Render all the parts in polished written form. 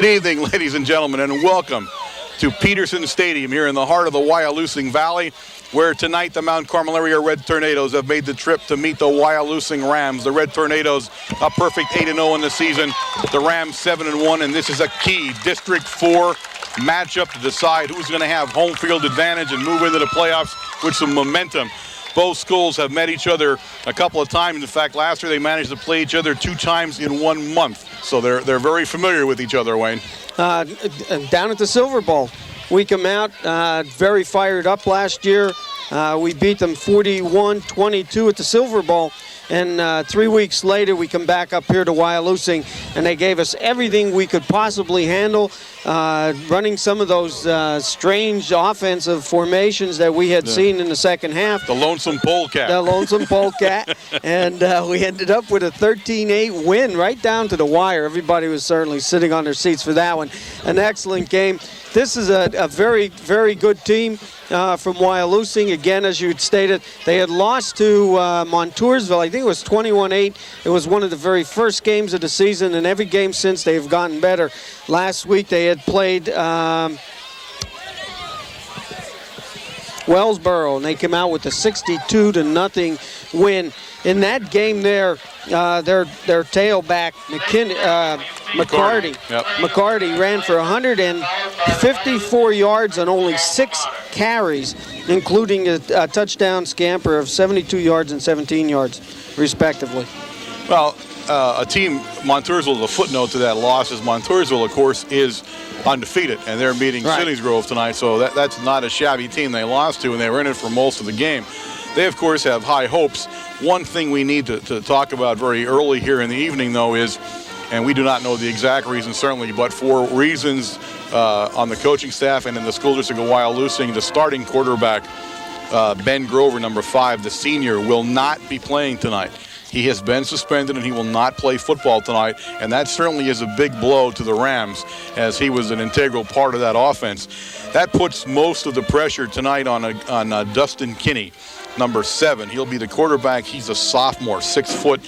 Good evening, ladies and gentlemen, and welcome to Peterson Stadium here in the heart of the Wyalusing Valley, where tonight the Mount Carmel area Red Tornadoes have made the trip to meet the Wyalusing Rams. The Red Tornadoes a perfect 8-0 in the season, the Rams 7-1, and this is a key District 4 matchup to decide who's going to have home field advantage and move into the playoffs with some momentum. Both schools have met each other a couple of times. In fact, last year they managed to play each other 2 times in 1 month. So they're very familiar with each other, Wayne. Down at the Silver Bowl, we come out very fired up last year. We beat them 41-22 at the Silver Bowl. And 3 weeks later, we come back up here to Wyalusing, and they gave us everything we could possibly handle, running some of those strange offensive formations that we had seen in the second half. The Lonesome Polecat. The Lonesome Polecat. And we ended up with a 13-8 win right down to the wire. Everybody was certainly sitting on their seats for that one. An excellent game. This is a very, very good team from Wyalusing. Again, as you had stated, they had lost to Montoursville. I think it was 21-8. It was one of the very first games of the season, and every game since they've gotten better. Last week they had played Wellsboro, and they came out with a 62-0 win. In that game there, their tailback, McCarty ran for 154 yards on only 6 carries, including a touchdown scamper of 72 yards and 17 yards, respectively. Well, a team, Montoursville, a footnote to that loss is Montoursville, of course, is undefeated, and they're meeting Cities Grove tonight, so that's not a shabby team they lost to, and they were in it for most of the game. They, of course, have high hopes. One thing we need to talk about very early here in the evening, though, is, and we do not know the exact reason, certainly, but for reasons on the coaching staff and in the school district of Wyalusing, the starting quarterback, Ben Grover, number 5, the senior, will not be playing tonight. He has been suspended, and he will not play football tonight, and that certainly is a big blow to the Rams, as he was an integral part of that offense. That puts most of the pressure tonight on Dustin Kinney, number 7. He'll be the quarterback. He's a sophomore, 6 foot,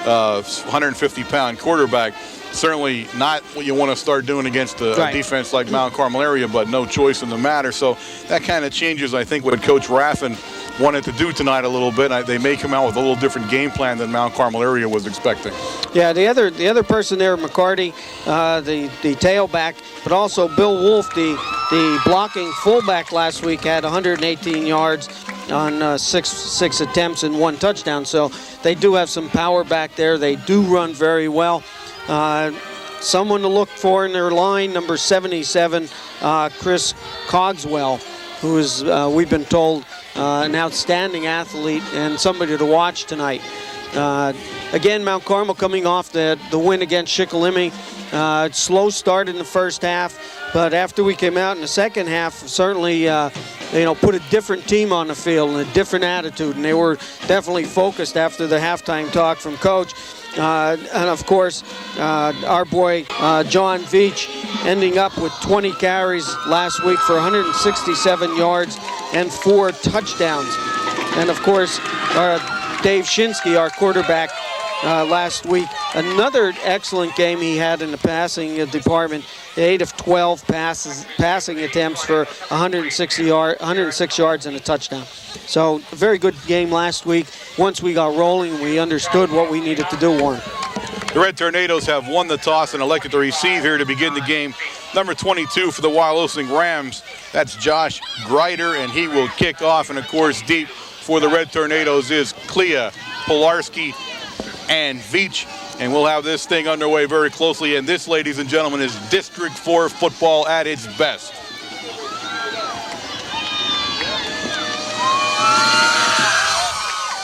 150-pound quarterback. Certainly not what you want to start doing against a defense like Mount Carmel area, but no choice in the matter. So that kind of changes, I think, what Coach Raffin wanted to do tonight a little bit. They may come out with a little different game plan than Mount Carmel area was expecting. Yeah, the other person there, McCarty, the tailback, but also Bill Wolf, the blocking fullback last week, had 118 yards on six attempts and 1 touchdown. So they do have some power back there. They do run very well. Someone to look for in their line, number 77, Chris Cogswell, who is, we've been told, an outstanding athlete and somebody to watch tonight. Again, Mount Carmel coming off the win against Shikellamy. Slow start in the first half, but after we came out in the second half, certainly put a different team on the field and a different attitude, and they were definitely focused after the halftime talk from Coach. And of course, our boy John Veach ending up with 20 carries last week for 167 yards and 4 touchdowns. And of course, Dave Shinsky, our quarterback, last week, another excellent game he had in the passing department. 8 of 12 passing attempts for 106 yards and a touchdown. So a very good game last week. Once we got rolling, we understood what we needed to do, Warren. The Red Tornadoes have won the toss and elected to receive here to begin the game. Number 22 for the Wyalusing Rams, that's Josh Greider, and he will kick off. And of course, deep for the Red Tornadoes is Clea, Polarski, and Veach. And we'll have this thing underway very closely. And this, ladies and gentlemen, is District 4 football at its best.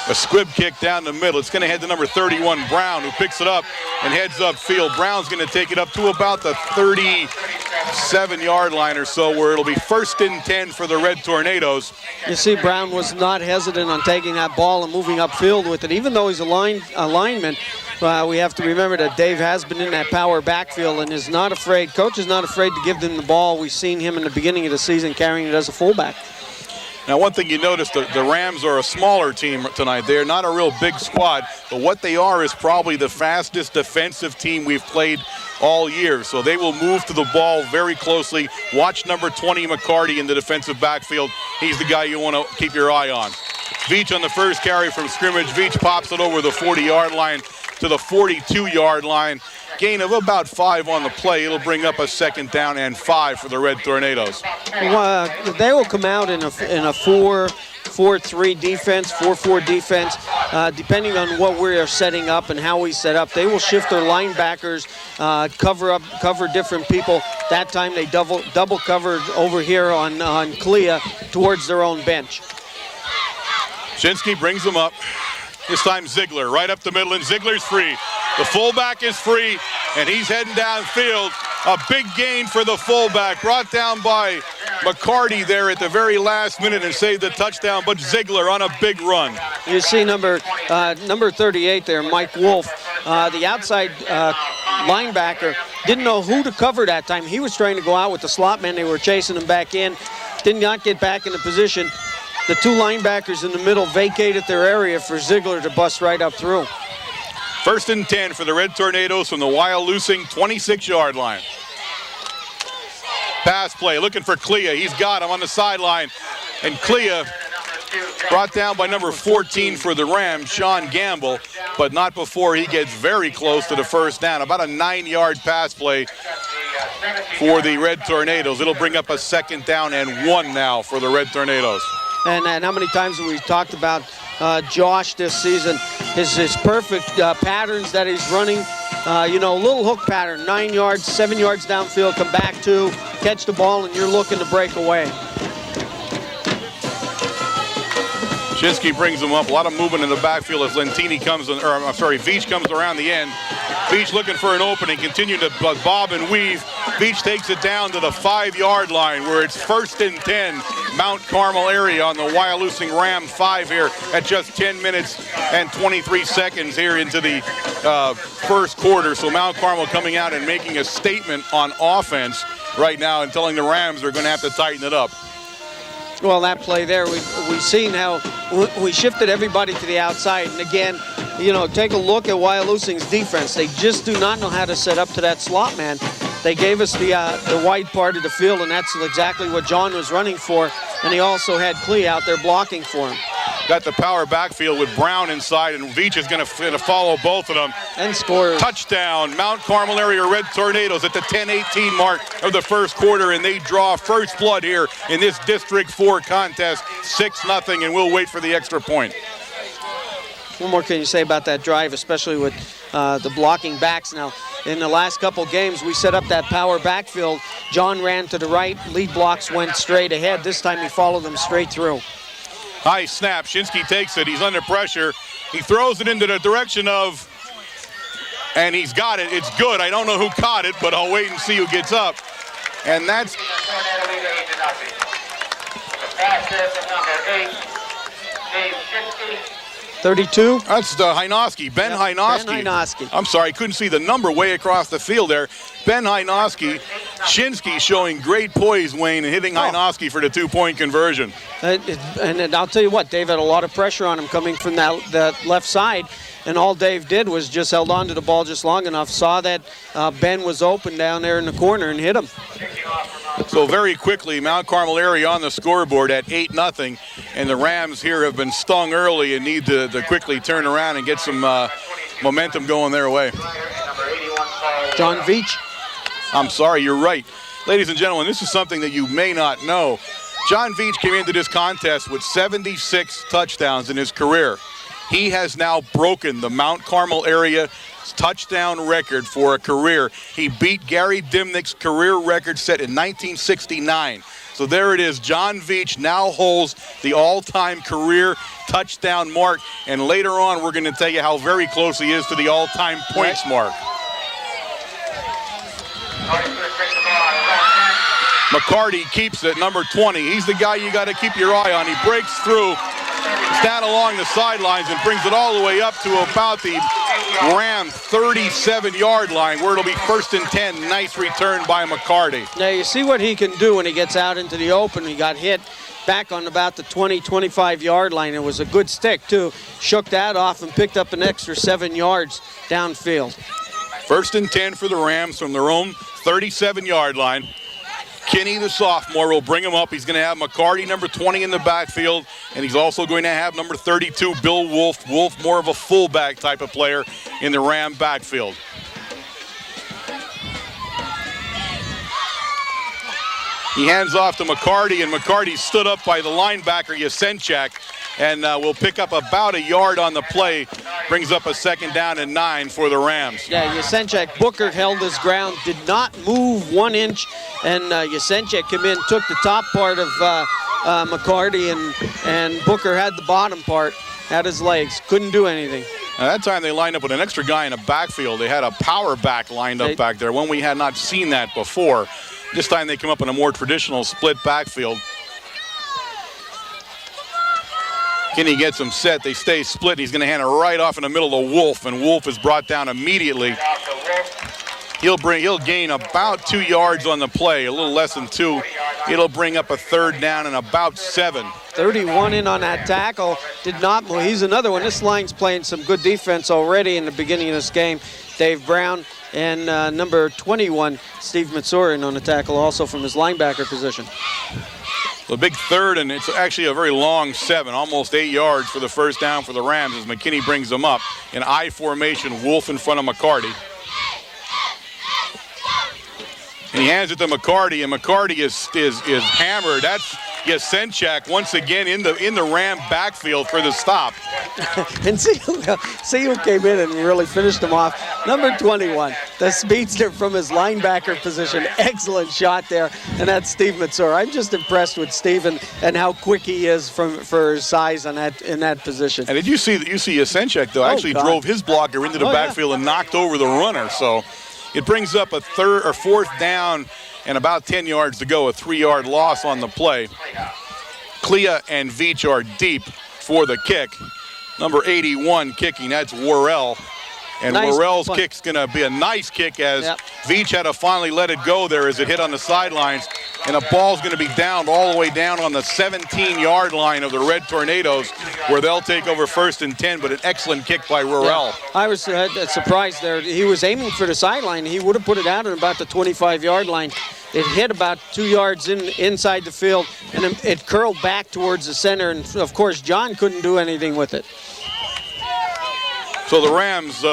A squib kick down the middle. It's going to head to number 31, Brown, who picks it up and heads upfield. Brown's going to take it up to about the 37-yard line or so, where it'll be 1st and 10 for the Red Tornadoes. You see, Brown was not hesitant on taking that ball and moving upfield with it. Even though he's a lineman, we have to remember that Dave has been in that power backfield and is not afraid. Coach is not afraid to give them the ball. We've seen him in the beginning of the season carrying it as a fullback. Now, one thing you notice, the Rams are a smaller team tonight. They're not a real big squad, but what they are is probably the fastest defensive team we've played all year. So they will move to the ball very closely. Watch number 20, McCarty, in the defensive backfield. He's the guy you want to keep your eye on. Veach on the first carry from scrimmage. Veach pops it over the 40-yard line to the 42-yard line. Gain of about 5 on the play. It'll bring up a 2nd down and 5 for the Red Tornadoes. They will come out in a 4-3 defense, 4-4 defense, depending on what we are setting up and how we set up. They will shift their linebackers, cover different people. That time they double covered over here on Clea towards their own bench. Shinsky brings them up. This time Ziegler right up the middle, and Ziegler's free. The fullback is free, and he's heading downfield. A big gain for the fullback, brought down by McCarty there at the very last minute and saved the touchdown, but Ziegler on a big run. You see number 38 there, Mike Wolf, the outside linebacker, didn't know who to cover that time. He was trying to go out with the slot man. They were chasing him back in, did not get back into position. The 2 linebackers in the middle vacated their area for Ziegler to bust right up through. 1st and 10 for the Red Tornadoes from the Wyalusing 26-yard line. Pass play, looking for Clea. He's got him on the sideline. And Clea brought down by number 14 for the Rams, Sean Gamble, but not before he gets very close to the 1st down. About a 9-yard pass play for the Red Tornadoes. It'll bring up a 2nd down and 1 now for the Red Tornadoes. And how many times have we talked about Josh this season, his perfect patterns that he's running. Little hook pattern, 9 yards, 7 yards downfield, come back 2, catch the ball, and you're looking to break away. Shinsky brings him up. A lot of movement in the backfield as Veach comes around the end. Veach looking for an opening, continuing to bob and weave. Veach takes it down to the 5-yard line where it's 1st and 10. Mount Carmel area on the Wyalusing Ram 5 here at just 10 minutes and 23 seconds here into the 1st quarter. So Mount Carmel coming out and making a statement on offense right now and telling the Rams they're going to have to tighten it up. Well, that play there, we've seen how we shifted everybody to the outside. And again, take a look at Wyalusing's defense. They just do not know how to set up to that slot man. They gave us the wide part of the field, and that's exactly what John was running for. And he also had Clea out there blocking for him. Got the power backfield with Brown inside, and Veach is going to follow both of them. And score. Touchdown, Mount Carmel area Red Tornadoes at the 10-18 mark of the 1st quarter, and they draw first blood here in this District 4 contest, 6-0, and we'll wait for the extra point. What more can you say about that drive, especially with the blocking backs? Now, in the last couple games, we set up that power backfield. John ran to the right, lead blocks went straight ahead. This time he followed them straight through. High snap, Shinsky takes it, he's under pressure. He throws it into the direction of, and he's got it, it's good. I don't know who caught it, but I'll wait and see who gets up. And that's... 32. That's Hynoski, Ben Hynoski. Ben Hynoski. I'm sorry, I couldn't see the number way across the field there. Ben Hynoski. Shinsky showing great poise, Wayne, and hitting Hynoski for the 2-point conversion. And I'll tell you what, Dave had a lot of pressure on him coming from that left side, and all Dave did was just held on to the ball just long enough, saw that Ben was open down there in the corner and hit him. So very quickly, Mount Carmel area on the scoreboard at 8-0, and the Rams here have been stung early and need to quickly turn around and get some momentum going their way. John Veach. I'm sorry, you're right. Ladies and gentlemen, this is something that you may not know. John Veach came into this contest with 76 touchdowns in his career. He has now broken the Mount Carmel area touchdown record for a career. He beat Gary Dimnick's career record set in 1969. So there it is. John Veach now holds the all-time career touchdown mark. And later on, we're going to tell you how very close he is to the all-time points mark. McCarty keeps it, number 20. He's the guy you got to keep your eye on. He breaks through, down along the sidelines, and brings it all the way up to about the Ram 37-yard line, where it'll be 1st and 10. Nice return by McCarty. Now you see what he can do when he gets out into the open. He got hit back on about the 20, 25-yard line. It was a good stick, too. Shook that off and picked up an extra 7 yards downfield. 1st and 10 for the Rams from their own 37-yard line. Kinney, the sophomore, will bring him up. He's going to have McCarty, number 20, in the backfield, and he's also going to have number 32, Bill Wolf. Wolf, more of a fullback type of player in the Ram backfield. He hands off to McCarty, and McCarty stood up by the linebacker, Yasenchak, and will pick up about a yard on the play. Brings up a 2nd down and 9 for the Rams. Yeah, Yasenchak, Booker held his ground, did not move 1 inch, and Yasenchak came in, took the top part of McCarty, and Booker had the bottom part, had his legs, couldn't do anything. At that time, they lined up with an extra guy in the backfield. They had a power back lined up back there, one we had not seen that before. This time they come up in a more traditional split backfield. Kinney gets him set. They stay split. He's going to hand it right off in the middle to Wolf, and Wolf is brought down immediately. He'll gain about 2 yards on the play, a little less than 2. It'll bring up a 3rd down and about 7. 31 in on that tackle, did not move. He's another one. This line's playing some good defense already in the beginning of this game. Dave Brown and number 21, Steve Mitsurin, on the tackle, also from his linebacker position. The big 3rd, and it's actually a very long 7, almost 8 yards for the 1st down for the Rams as McKinney brings them up in I formation. Wolf in front of McCarty. And he hands it to McCarty, and McCarty is hammered. That's Yasenchak once again in the Ram backfield for the stop. And see who came in and really finished him off. Number 21, the speedster from his linebacker position. Excellent shot there, and that's Steve Matsur. I'm just impressed with Steve and how quick he is for his size in that position. And did you see Yasenchak though actually drove his blocker into the backfield and knocked over the runner? So it brings up a 3rd or 4th down and about 10 yards to go, a 3-yard loss on the play. Clea and Veach are deep for the kick. Number 81 kicking, that's Worrell. And nice Worrell's kick's going to be a nice kick as Veach had to finally let it go there as it hit on the sidelines. And the ball's going to be down all the way down on the 17-yard line of the Red Tornadoes, where they'll take over 1st and 10, but an excellent kick by Worrell. Yeah. I was surprised there. He was aiming for the sideline. He would have put it out at about the 25-yard line. It hit about 2 yards inside the field, and it curled back towards the center. And, of course, John couldn't do anything with it. So the Rams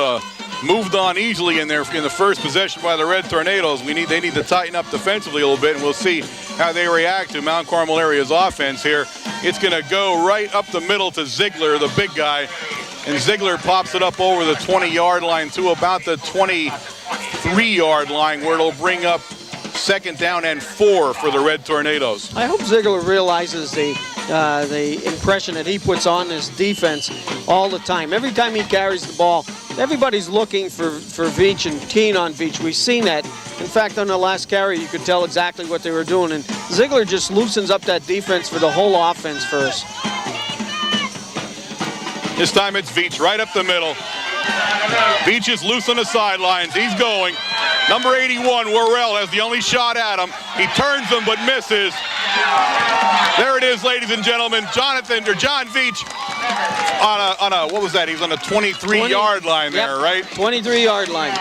moved on easily in the 1st possession by the Red Tornadoes. They need to tighten up defensively a little bit, and we'll see how they react to Mount Carmel area's offense here. It's going to go right up the middle to Ziegler, the big guy, and Ziegler pops it up over the 20-yard line to about the 23-yard line, where it'll bring up 2nd down and 4 for the Red Tornadoes. I hope Ziegler realizes the impression that he puts on his defense all the time. Every time he carries the ball, everybody's looking for Veach and keen on Veach. We've seen that. In fact, on the last carry, you could tell exactly what they were doing. And Ziegler just loosens up that defense for the whole offense first. This time it's Veach right up the middle. Veach is loose on the sidelines. He's going. Number 81, Worrell, has the only shot at him. He turns him but misses. There it is, ladies and gentlemen. John Veach on a what was that? He's on a 23-yard line there, right? 23-yard line.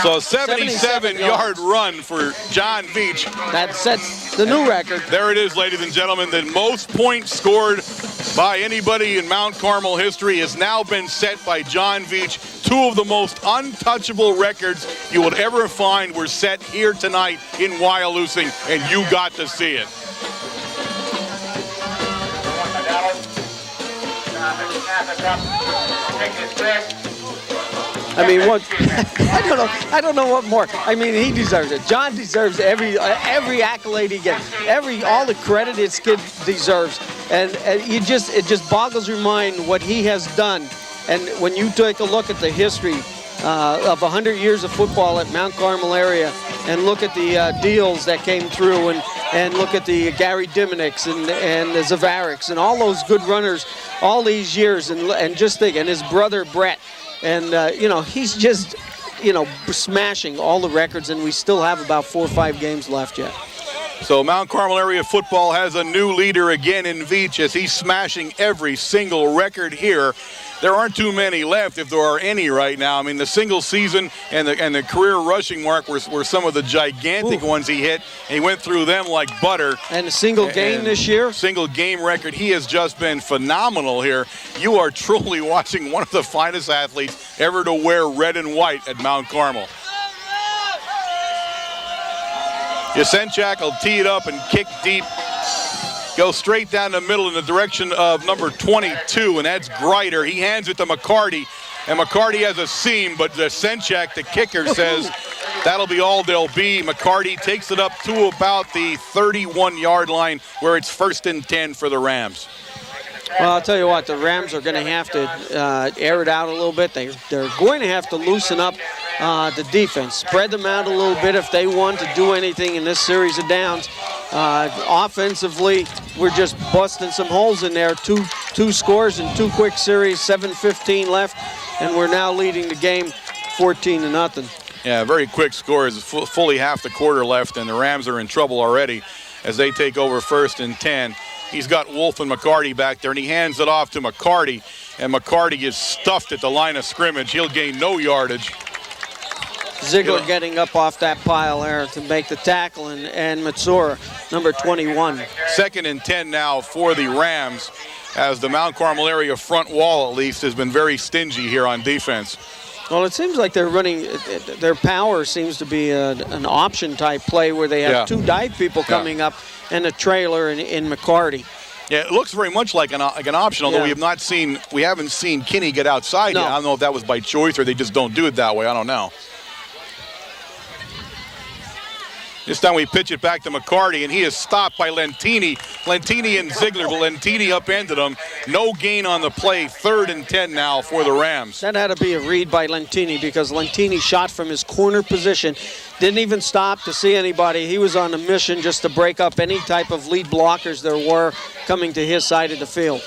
So a 77-yard run for John Veach. That sets the new record. There it is, ladies and gentlemen. The most points scored by anybody in Mount Carmel history has now been set by John Veach. 2 of the most untouchable records you would ever find were set here tonight in Wyalusing, and you got to see it. I mean, what? I don't know what more. I mean, he deserves it. John deserves every accolade he gets, all the credit his kid deserves, and it just boggles your mind what he has done. And when you take a look at the history of 100 years of football at Mount Carmel area, and look at the deals that came through, and look at the Gary Diminiks and the Zavariks and all those good runners all these years, and just think, and his brother Brett, and he's just smashing all the records, and we still have about 4 or 5 games left yet. So Mount Carmel area football has a new leader again in Veach as he's smashing every single record here. There aren't too many left, if there are any right now. I mean, the single season and the career rushing mark were some of the gigantic ones he hit. And he went through them like butter. And a single game this year? Single game record. He has just been phenomenal here. You are truly watching one of the finest athletes ever to wear red and white at Mount Carmel. Yasenchak will tee it up and kick deep. Go straight down the middle in the direction of number 22, and that's Greider. He hands it to McCarty, and McCarty has a seam, but Yasenchak, the kicker, says that'll be all there'll be. McCarty takes it up to about the 31-yard line where it's 1st and 10 for the Rams. Well, I'll tell you what, the Rams are going to have to air it out a little bit. They're going to have to loosen up the defense, spread them out a little bit if they want to do anything in this series of downs. Offensively, we're just busting some holes in there. Two scores in 2 quick series, 7:15 left, and we're now leading the game 14-0. Yeah, very quick scores, fully half the quarter left, and the Rams are in trouble already as they take over 1st and 10. He's got Wolf and McCarty back there, and he hands it off to McCarty, and McCarty is stuffed at the line of scrimmage. He'll gain no yardage. Ziegler getting up off that pile there to make the tackle, and Matsura, number 21. 2nd and 10 now for the Rams, as the Mount Carmel area front wall, at least, has been very stingy here on defense. Well, it seems like they're running, their power seems to be an option type play where they have 2 dive people coming up and a trailer in McCarty. Yeah, it looks very much like an option, although we haven't seen Kinney get outside yet. I don't know if that was by choice or they just don't do it that way. I don't know. This time we pitch it back to McCarty, and he is stopped by Lentini. Lentini and Ziegler, but Lentini upended him. No gain on the play. 3rd and 10 now for the Rams. That had to be a read by Lentini because Lentini shot from his corner position. Didn't even stop to see anybody. He was on a mission just to break up any type of lead blockers there were coming to his side of the field.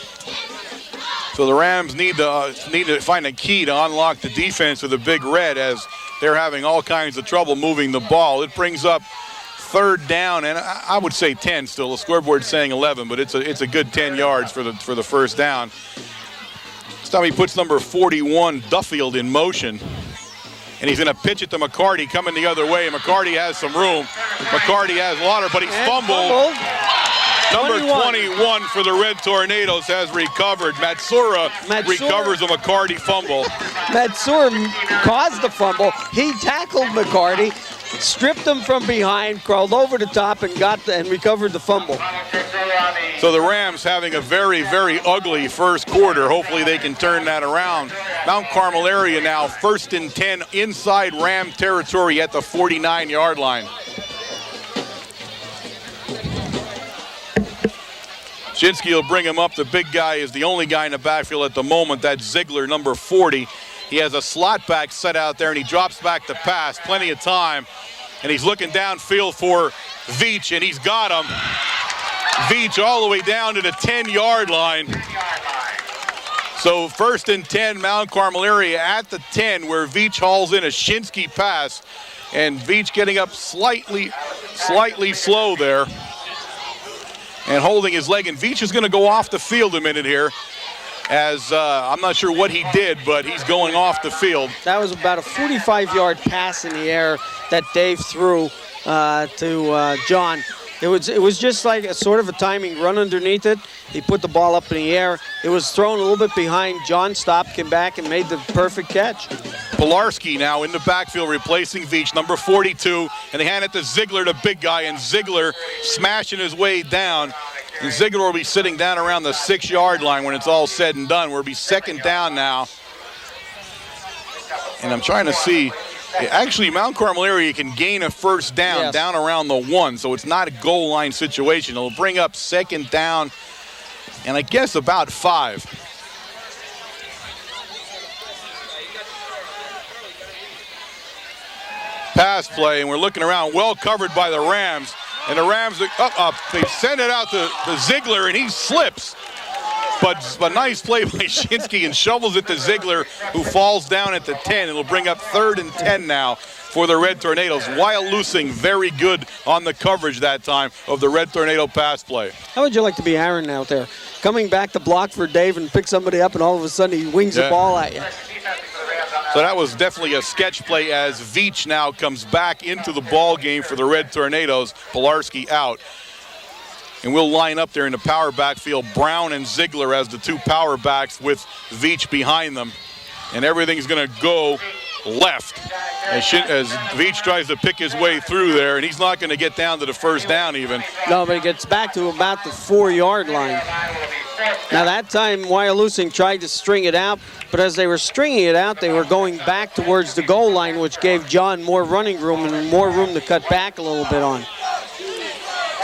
So the Rams need to find a key to unlock the defense with a big red as they're having all kinds of trouble moving the ball. It brings up 3rd down, and I would say 10 still. The scoreboard's saying 11, but it's a good 10 yards for the 1st down. This time he puts number 41, Duffield, in motion, and he's going to pitch it to McCarty coming the other way. McCarty has some room. McCarty has water, but he's fumbled. Number 21 for the Red Tornadoes has recovered. Matsura recovers a McCarty fumble. Matsura caused the fumble. He tackled McCarty, stripped him from behind, crawled over the top, and recovered the fumble. So the Rams having a very, very ugly 1st quarter. Hopefully they can turn that around. Mount Carmel area now 1st and 10 inside Ram territory at the 49-yard line. Shinsky will bring him up. The big guy is the only guy in the backfield at the moment. That's Ziegler, number 40. He has a slot back set out there, and he drops back to pass. Plenty of time. And he's looking downfield for Veach, and he's got him. Veach all the way down to the 10-yard line. So 1st and 10, Mount Carmel area at the 10, where Veach hauls in a Shinsky pass. And Veach getting up slightly slow there, and holding his leg. And Veach is going to go off the field a minute here, as I'm not sure what he did, but he's going off the field. That was about a 45-yard pass in the air that Dave threw to John. It was just like a sort of a timing run underneath it. He put the ball up in the air. It was thrown a little bit behind. John stopped, came back, and made the perfect catch. Pilarski now in the backfield replacing Veach, number 42, and they hand it to Ziegler, the big guy, and Ziegler smashing his way down. And Ziegler will be sitting down around the 6-yard line when it's all said and done. We'll be 2nd down now. And I'm trying to see. Actually, Mount Carmel area can gain a 1st down down around the 1, so it's not a goal line situation. It'll bring up 2nd down, and I guess about 5. Pass play, and we're looking around, well covered by the Rams. And the Rams, they send it out to Ziegler, and he slips. But a nice play by Shinsky, and shovels it to Ziegler, who falls down at the 10. It'll bring up 3rd and 10 now. for the Red Tornadoes. Wyalusing very good on the coverage that time of the Red Tornado pass play. How would you like to be Aaron out there? Coming back to block for Dave and pick somebody up, and all of a sudden he wings the ball at you. So that was definitely a sketch play as Veach now comes back into the ball game for the Red Tornadoes. Pilarski out. And we'll line up there in the power backfield, Brown and Ziegler as the two power backs with Veach behind them. And everything's going to go left as Veach tries to pick his way through there, and he's not going to get down to the first down even. No, but he gets back to about the 4-yard line. Now that time, Wyalusing tried to string it out, but as they were stringing it out, they were going back towards the goal line, which gave John more running room and more room to cut back a little bit on.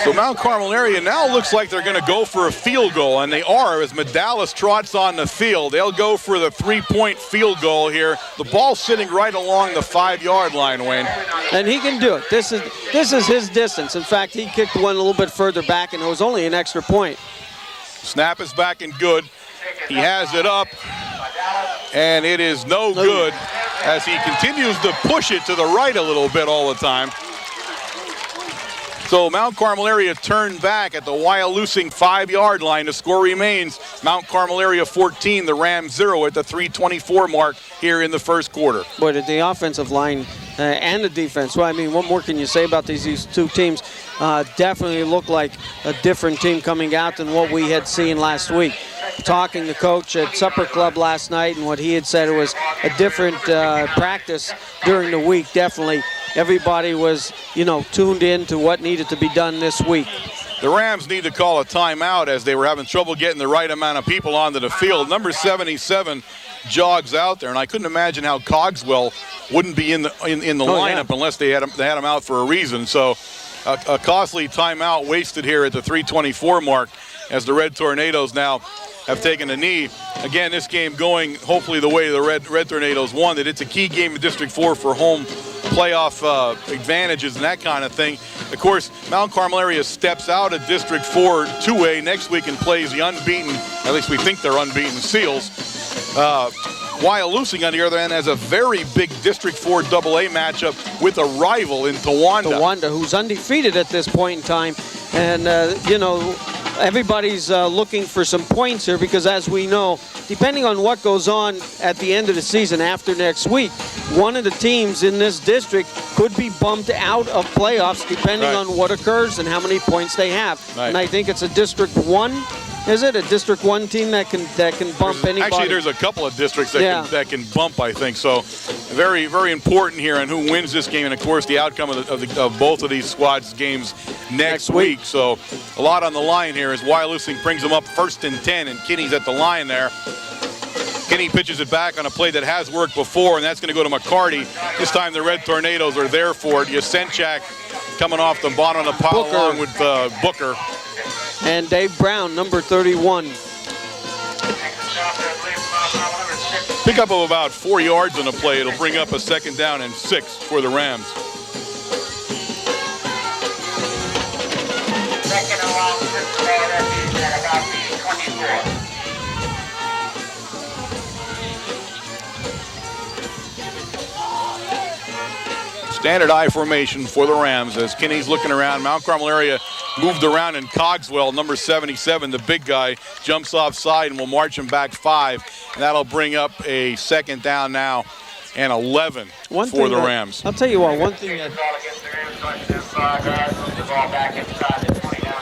So Mount Carmel area now looks like they're going to go for a field goal, and they are as Medalis trots on the field. They'll go for the 3-point field goal here. The ball's sitting right along the 5-yard line, Wayne. And he can do it. This is his distance. In fact, he kicked one a little bit further back, and it was only an extra point. Snap is back and good. He has it up, and it is no good as he continues to push it to the right a little bit all the time. So Mount Carmel area turned back at the Wyalusing 5-yard line. The score remains Mount Carmel area 14, the Rams 0 at the 3:24 mark here in the first quarter. Boy, did the offensive line and the defense, well, I mean, what more can you say about these two teams? Definitely look like a different team coming out than what we had seen last week. Talking to Coach at Supper Club last night, and what he had said was a different practice during the week, definitely. Everybody was, tuned in to what needed to be done this week. The Rams need to call a timeout as they were having trouble getting the right amount of people onto the field. Number 77 jogs out there, and I couldn't imagine how Cogswell wouldn't be in the lineup unless they had him out for a reason. So a costly timeout wasted here at the 3:24 mark as the Red Tornadoes now have taken a knee. Again, this game going hopefully the way the Red Tornadoes wanted. It's a key game in District 4 for home playoff advantages and that kind of thing. Of course, Mount Carmel area steps out of District 4 2A next week and plays the unbeaten, at least we think they're unbeaten, Seals. Wyalusing on the other end has a very big District 4 AA matchup with a rival in Towanda. Towanda, who's undefeated at this point in time. And, everybody's looking for some points here because, as we know, depending on what goes on at the end of the season after next week, one of the teams in this district could be bumped out of playoffs depending on what occurs and how many points they have. Right. And I think it's a District 1. Is it a District 1 team that can bump anybody? Actually, there's a couple of districts that can bump, I think. So very, very important here on who wins this game, and of course the outcome of both of these squads' games next week. So a lot on the line here as Wyalusing brings them up 1st and 10, and Kinney's at the line there. Kinney pitches it back on a play that has worked before, and that's going to go to McCarty. This time the Red Tornadoes are there for it. Yasenchak coming off the bottom of the pile along with Booker. And Dave Brown, number 31. Pickup of about 4 yards on the play. It'll bring up a 2nd down and 6 for the Rams. Second and long, at about the 24. Standard I formation for the Rams as Kinney's looking around. Mount Carmel area moved around, and Cogswell, number 77, the big guy, jumps offside and will march him back 5. And that'll bring up a 2nd down now and 11 for the Rams. I'll tell you what, one thing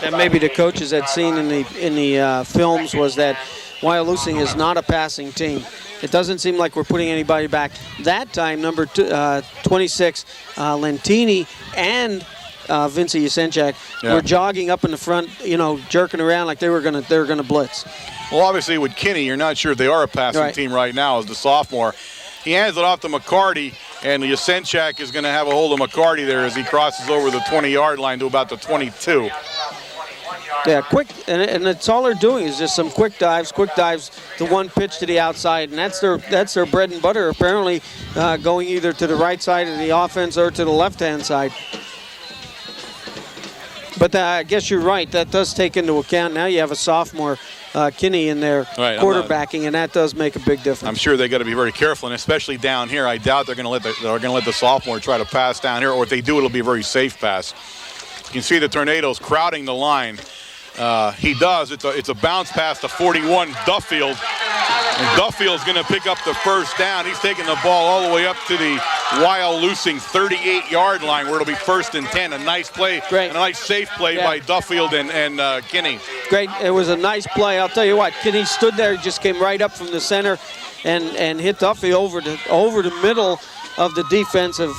that maybe the coaches had seen in the films was that Wyalusing is not a passing team. It doesn't seem like we're putting anybody back. That time, number 26, Lentini and Vincey Yasenchak were jogging up in the front, jerking around like they were gonna blitz. Well, obviously with Kinney, you're not sure if they are a passing team right now as the sophomore. He hands it off to McCarty, and Yasenchak is going to have a hold of McCarty there as he crosses over the 20-yard line to about the 22. Yeah, quick, and that's all they're doing is just some quick dives, the one pitch to the outside, and that's their bread and butter, apparently, going either to the right side of the offense or to the left-hand side. But I guess you're right. That does take into account. Now you have a sophomore, Kinney, in there quarterbacking, and that does make a big difference. I'm sure they got to be very careful, and especially down here. I doubt they're going to let the sophomore try to pass down here, or if they do, it'll be a very safe pass. You can see the Tornadoes crowding the line. He does. It's a bounce pass to 41 Duffield. And Duffield's going to pick up the first down. He's taking the ball all the way up to the Wyalusing 38-yard line, where it'll be 1st and 10. A nice play, Great. a nice safe play by Duffield and Kinney. Great. It was a nice play. I'll tell you what, Kinney stood there, just came right up from the center and hit Duffy over the middle of the defensive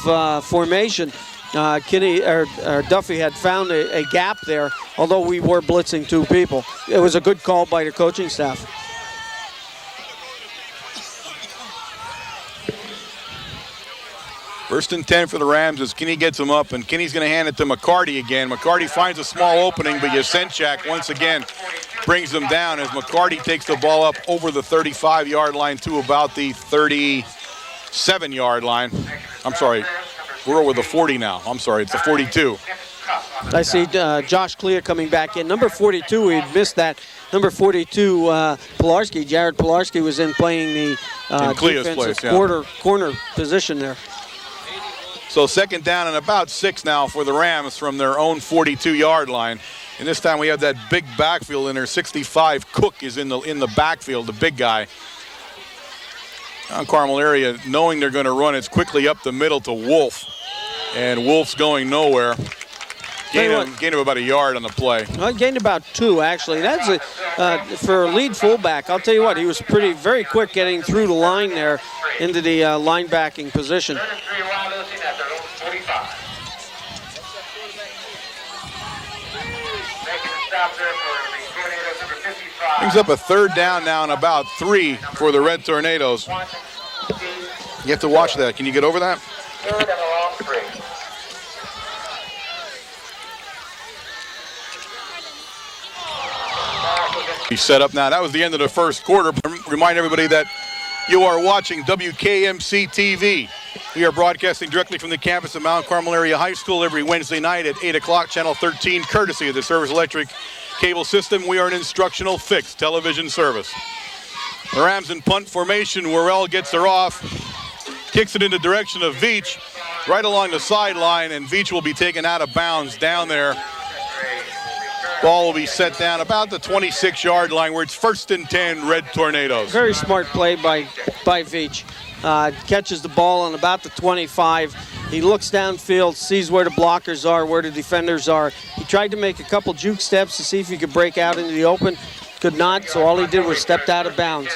formation. Duffy had found a gap there, although we were blitzing 2 people. It was a good call by the coaching staff. First and 10 for the Rams as Kinney gets him up, and Kinney's going to hand it to McCarty again. McCarty finds a small opening, but Yasenchak once again brings him down as McCarty takes the ball up over the 35-yard line to about the 37-yard line. I'm sorry, we're over the 40 now. I'm sorry, it's the 42. I see Josh Clea coming back in. Number 42, we had missed that. Number 42, Pilarski, Jared Pilarski was in playing the defensive corner position there. So 2nd down and about 6 now for the Rams from their own 42-yard line. And this time we have that big backfield in there. 65 Cook is in the backfield, the big guy. Now Carmel area, knowing they're going to run, it's quickly up the middle to Wolf. And Wolf's going nowhere. Gain of about a yard on the play. Well, he gained about 2, actually. That's for a lead fullback. I'll tell you what, he was very quick getting through the line there into the linebacking position. Brings up a 3rd down now and about 3 for the Red Tornadoes. You have to watch that. Can you get over that? 3rd and a long 3. He's set up now. That was the end of the first quarter. Remind everybody that you are watching WKMC TV. We are broadcasting directly from the campus of Mount Carmel Area High School every Wednesday night at 8 o'clock, Channel 13, courtesy of the Service Electric Cable System. We are an instructional fixed television service. The Rams in punt formation. Worrell gets her off, kicks it in the direction of Veach, right along the sideline, and Veach will be taken out of bounds down there. Ball will be set down about the 26-yard line where it's 1st and 10, Red Tornadoes. Very smart play by Veach. Catches the ball on about the 25. He looks downfield, sees where the blockers are, where the defenders are. He tried to make a couple juke steps to see if he could break out into the open. Could not, so all he did was stepped out of bounds.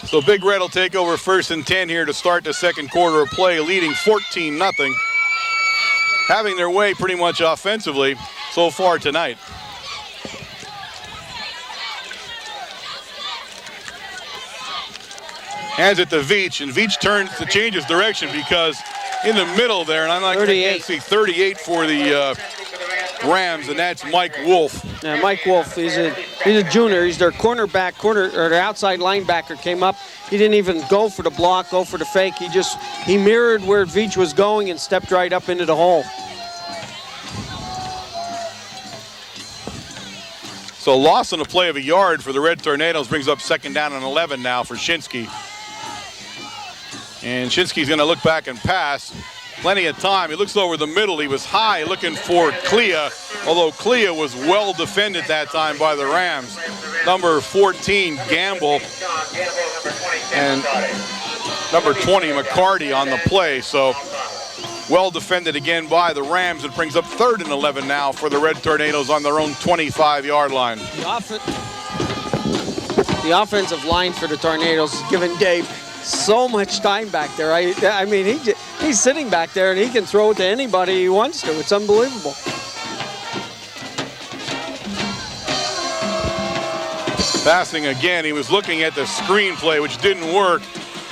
So Big Red will take over 1st and 10 here to start the 2nd quarter of play, leading 14-0. Having their way pretty much offensively so far tonight. Hands it to Veach, and Veach turns to change his direction because in the middle there, and I can't see 38 for the Rams, and that's Mike Wolf. Yeah, Mike Wolf, he's a junior. He's their their outside linebacker came up. He didn't even go for the block, go for the fake. He mirrored where Veach was going and stepped right up into the hole. So loss on a play of a yard for the Red Tornadoes brings up 2nd down and 11 now for Shinsky. And Shinsky's going to look back and pass. Plenty of time. He looks over the middle. He was high looking for Clea, although Clea was well defended that time by the Rams. Number 14, Gamble, and number 20, McCarty on the play. So well defended again by the Rams. It brings up 3rd and 11 now for the Red Tornadoes on their own 25-yard line. The offensive line for the Tornadoes is giving Dave so much time back there. I mean, he's sitting back there and he can throw it to anybody he wants to. It's unbelievable. Passing again. He was looking at the screenplay, which didn't work.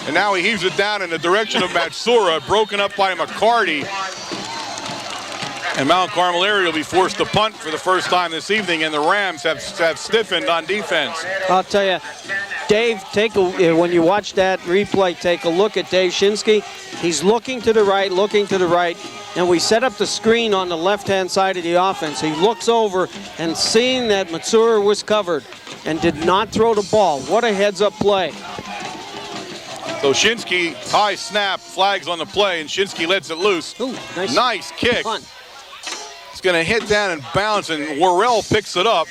And now he heaves it down in the direction of Matsura, broken up by McCarty. And Mount Carmel area will be forced to punt for the first time this evening, and the Rams have stiffened on defense. I'll tell you, Dave, when you watch that replay, take a look at Dave Shinsky. He's looking to the right, and we set up the screen on the left-hand side of the offense. He looks over and seeing that Matsura was covered and did not throw the ball. What a heads-up play. So Shinsky, high snap, flags on the play, and Shinsky lets it loose. Ooh, nice kick. Punt. It's going to hit down and bounce, and Worrell picks it up.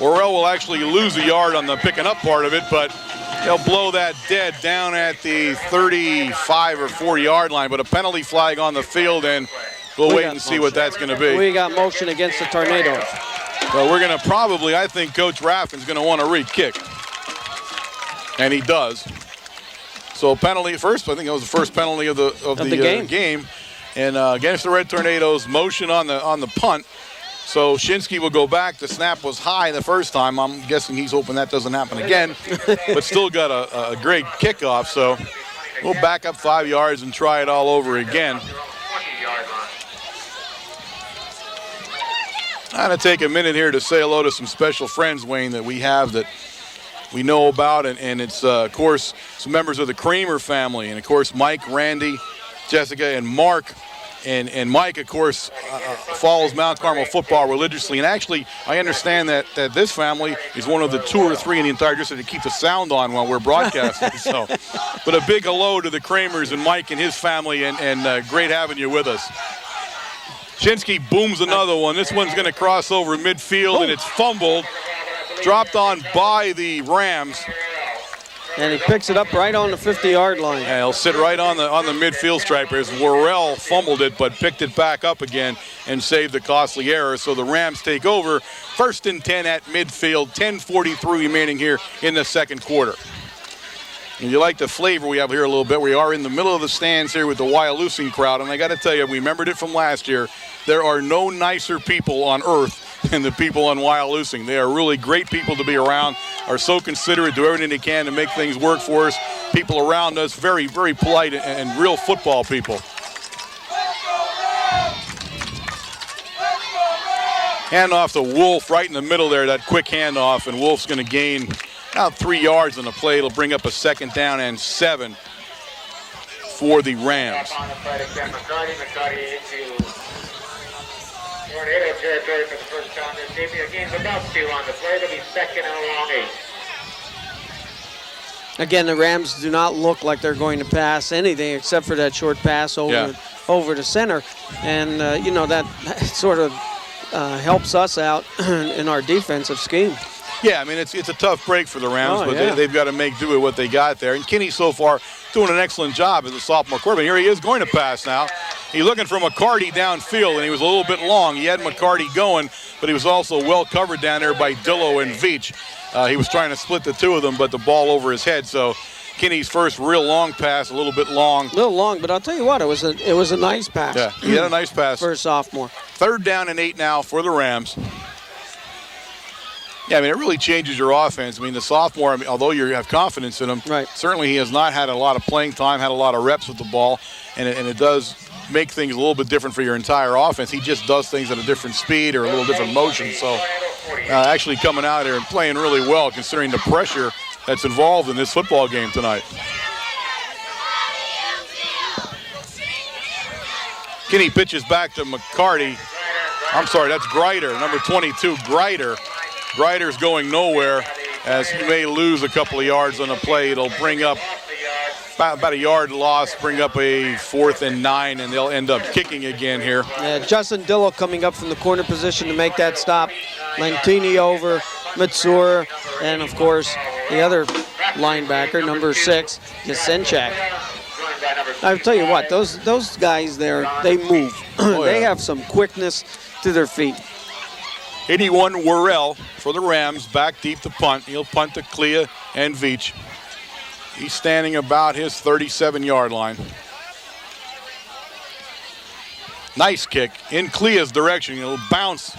Worrell will actually lose a yard on the picking up part of it, but they'll blow that dead down at the 35 or 40-yard line. But a penalty flag on the field, and we'll wait and see what that's going to be. We got motion against the Tornadoes. So we're going to probably, I think Coach Raffin's going to want to re-kick. And he does. So penalty first, I think it was the first penalty of the game. And against the Red Tornadoes, motion on the punt. So Shinsky will go back. The snap was high the first time. I'm guessing he's hoping that doesn't happen again. But still got a great kickoff. So we'll back up 5 yards and try it all over again. I'm going to take a minute here to say hello to some special friends, Wayne, that we have that we know about. And it's, of course, some members of the Kramer family. And, of course, Mike, Randy, Jessica, and Mark. And Mike, of course, follows Mount Carmel football religiously. And actually, I understand that this family is one of the 2 or 3 in the entire district to keep the sound on while we're broadcasting. So, but a big hello to the Kramers and Mike and his family, and great having you with us. Shinsky booms another one. This one's going to cross over midfield, and it's fumbled. Dropped on by the Rams. And he picks it up right on the 50-yard line. And he'll sit right on the midfield stripe as Worrell fumbled it, but picked it back up again and saved the costly error. So the Rams take over. 1st and 10 at midfield. 10:43 remaining here in the second quarter. And you like the flavor we have here a little bit. We are in the middle of the stands here with the Wyalusing crowd, and I got to tell you, we remembered it from last year. There are no nicer people on earth than the people on Wyalusing. They are really great people to be around, are so considerate, do everything they can to make things work for us. People around us, very, very polite and real football people. Handoff to Wolf right in the middle there, that quick handoff, and Wolf's going to gain about 3 yards on the play. It'll bring up a 2nd down and 7 for the Rams. Tornado territory for the first time this evening. The game's about 2 on the play. It'll be 2nd and a long 8. Again, the Rams do not look like they're going to pass anything except for that short pass over the center. And, that sort of helps us out in our defensive scheme. Yeah, I mean, it's a tough break for the Rams, but they've got to make do with what they got there. And Kinney so far doing an excellent job as a sophomore quarterback. Here he is going to pass now. He's looking for McCarty downfield, and he was a little bit long. He had McCarty going, but he was also well covered down there by Dillo and Veach. He was trying to split the two of them, but the ball over his head. So Kinney's first real long pass, a little bit long. A little long, but I'll tell you what, it was a nice pass. Yeah, he had a nice pass. For a sophomore. 3rd down and 8 now for the Rams. Yeah, I mean, it really changes your offense. I mean, the sophomore, although you have confidence in him, certainly he has not had a lot of playing time, had a lot of reps with the ball, and it does make things a little bit different for your entire offense. He just does things at a different speed or a little different motion. So actually coming out here and playing really well considering the pressure that's involved in this football game tonight. Kinney pitches back to McCarty. I'm sorry, that's Greider, number 22, Greider. Greider's going nowhere as he may lose a couple of yards on the play. It'll bring up about a yard loss, bring up a 4th and 9, and they'll end up kicking again here. Yeah, Justin Dillo coming up from the corner position to make that stop. Lantini over, Matsura, and of course the other linebacker, number 6, Yasenchak. I'll tell you what, those guys there, they move. They have some quickness to their feet. 81 Worrell for the Rams, back deep to punt. He'll punt to Clea and Veach. He's standing about his 37-yard line. Nice kick in Clea's direction. It'll bounce.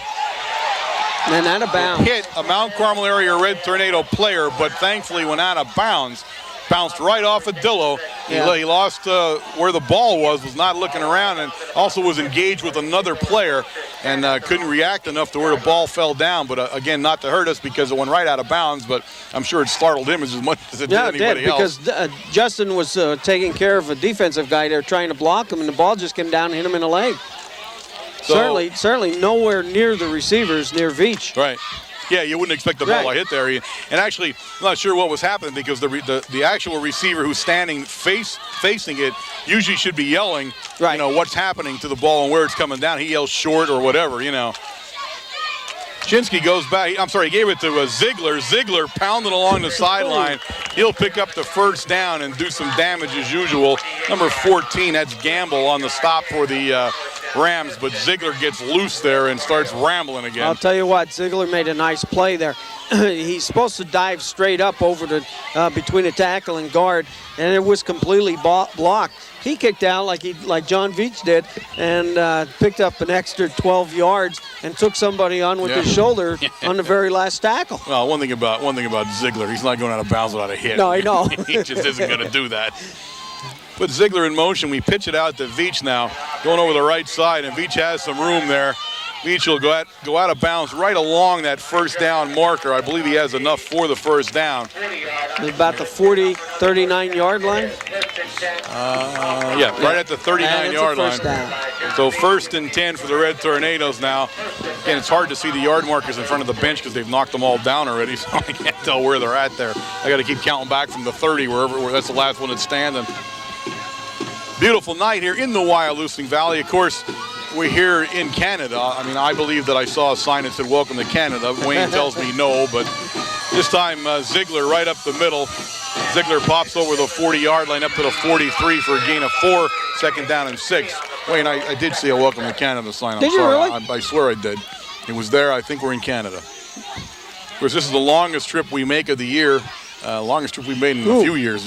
And out of bounds. Hit a Mount Carmel area Red Tornado player, but thankfully went out of bounds. Bounced right off of Dillo. Yeah. He lost where the ball was not looking around, and also was engaged with another player and couldn't react enough to where the ball fell down. But again, not to hurt us because it went right out of bounds, but I'm sure it startled him as much as it did anybody else. Because Justin was taking care of a defensive guy there trying to block him, and the ball just came down and hit him in the leg. So, certainly nowhere near the receivers near Veach. Right. Yeah, you wouldn't expect the ball to hit there. And actually, I'm not sure what was happening because the actual receiver who's standing facing it usually should be yelling, you know, what's happening to the ball and where it's coming down. He yells short or whatever, you know. Shinsky goes back. I'm sorry, he gave it to Ziegler. Ziegler pounding along the sideline. He'll pick up the first down and do some damage as usual. Number 14, that's Gamble on the stop for the Rams, but Ziegler gets loose there and starts rambling again. I'll tell you what, Ziegler made a nice play there. He's supposed to dive straight up over the between the tackle and guard, and it was completely blocked. He kicked out like John Veach did, and picked up an extra 12 yards and took somebody on with his shoulder on the very last tackle. Well, one thing about Ziegler, he's not going out of bounds without a hit. No, I know. He just isn't going to do that. Put Ziegler in motion. We pitch it out to Veach now, going over the right side, and Veach has some room there. Veach will go out of bounds right along that first down marker. I believe he has enough for the first down. About the 40, 39-yard line? Yeah, right at the 39-yard line. Down. So 1st and 10 for the Red Tornadoes now. Again, it's hard to see the yard markers in front of the bench because they've knocked them all down already, so I can't tell where they're at there. I got to keep counting back from the 30, where that's the last one that's standing. Beautiful night here in the Wyalusing Valley. Of course, we're here in Canada. I mean, I believe that I saw a sign that said "Welcome to Canada." Wayne tells me no, but this time Ziegler right up the middle. Ziegler pops over the 40-yard line up to the 43 for a gain of 4, 2nd down and 6. Wayne, I did see a "Welcome to Canada" sign. Did you really? I swear I did. It was there. I think we're in Canada. Of course, this is the longest trip we make of the year. Longest trip we've made in a few years.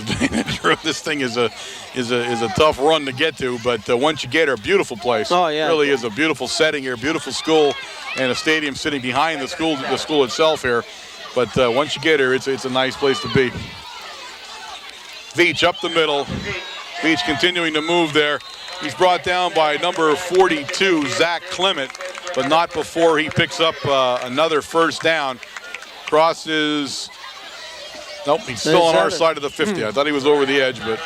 This thing is a tough run to get to, but once you get here, beautiful place. Oh yeah, it really is a beautiful setting here, beautiful school, and a stadium sitting behind the school itself here. But once you get here, it's a nice place to be. Veach up the middle. Veach continuing to move there. He's brought down by number 42, Zach Clement, but not before he picks up another first down. Crosses. Nope, he's still on our side of the 50. I thought he was over the edge, but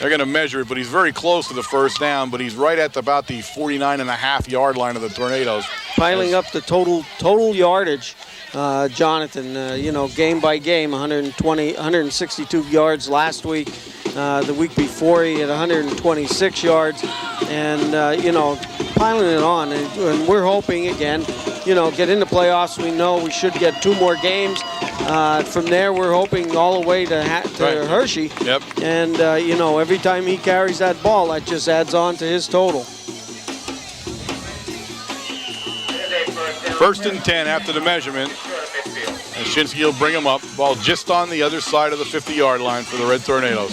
they're going to measure it. But he's very close to the first down, but he's right at about the 49.5-yard line of the Tornadoes. Piling up the total yardage, Jonathan, you know, game by game, 162 yards last week. The week before he had 126 yards, and, you know, piling it on. And we're hoping, again, you know, get into playoffs. We know we should get 2 more games. From there, we're hoping all the way to Hershey. Yep. And, you know, every time he carries that ball, that just adds on to his total. 1st and 10 after the measurement. And Shinsky will bring him up. Ball just on the other side of the 50-yard line for the Red Tornadoes.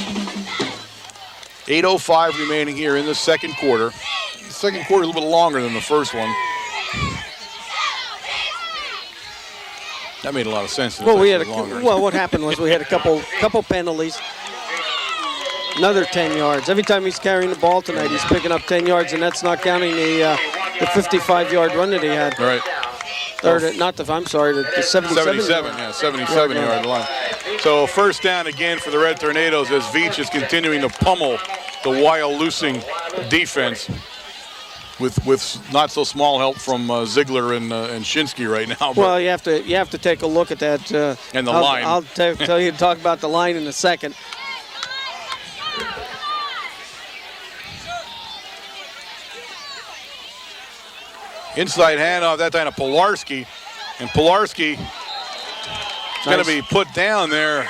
8:05 remaining here in the second quarter. The second quarter a little bit longer than the first one. That made a lot of sense. Well, what happened was we had a couple penalties. Another 10 yards. Every time he's carrying the ball tonight, he's picking up 10 yards, and that's not counting the 55-yard run that he had. Right. Or the 77-yard line. So first down again for the Red Tornadoes as Veach is continuing to pummel the Wyalusing defense with not so small help from Ziegler and Shinsky right now. Well, you have to take a look at that. And the line. I'll tell you to talk about the line in a second. Inside handoff, that time to Pilarski. And Pilarski is going to be put down there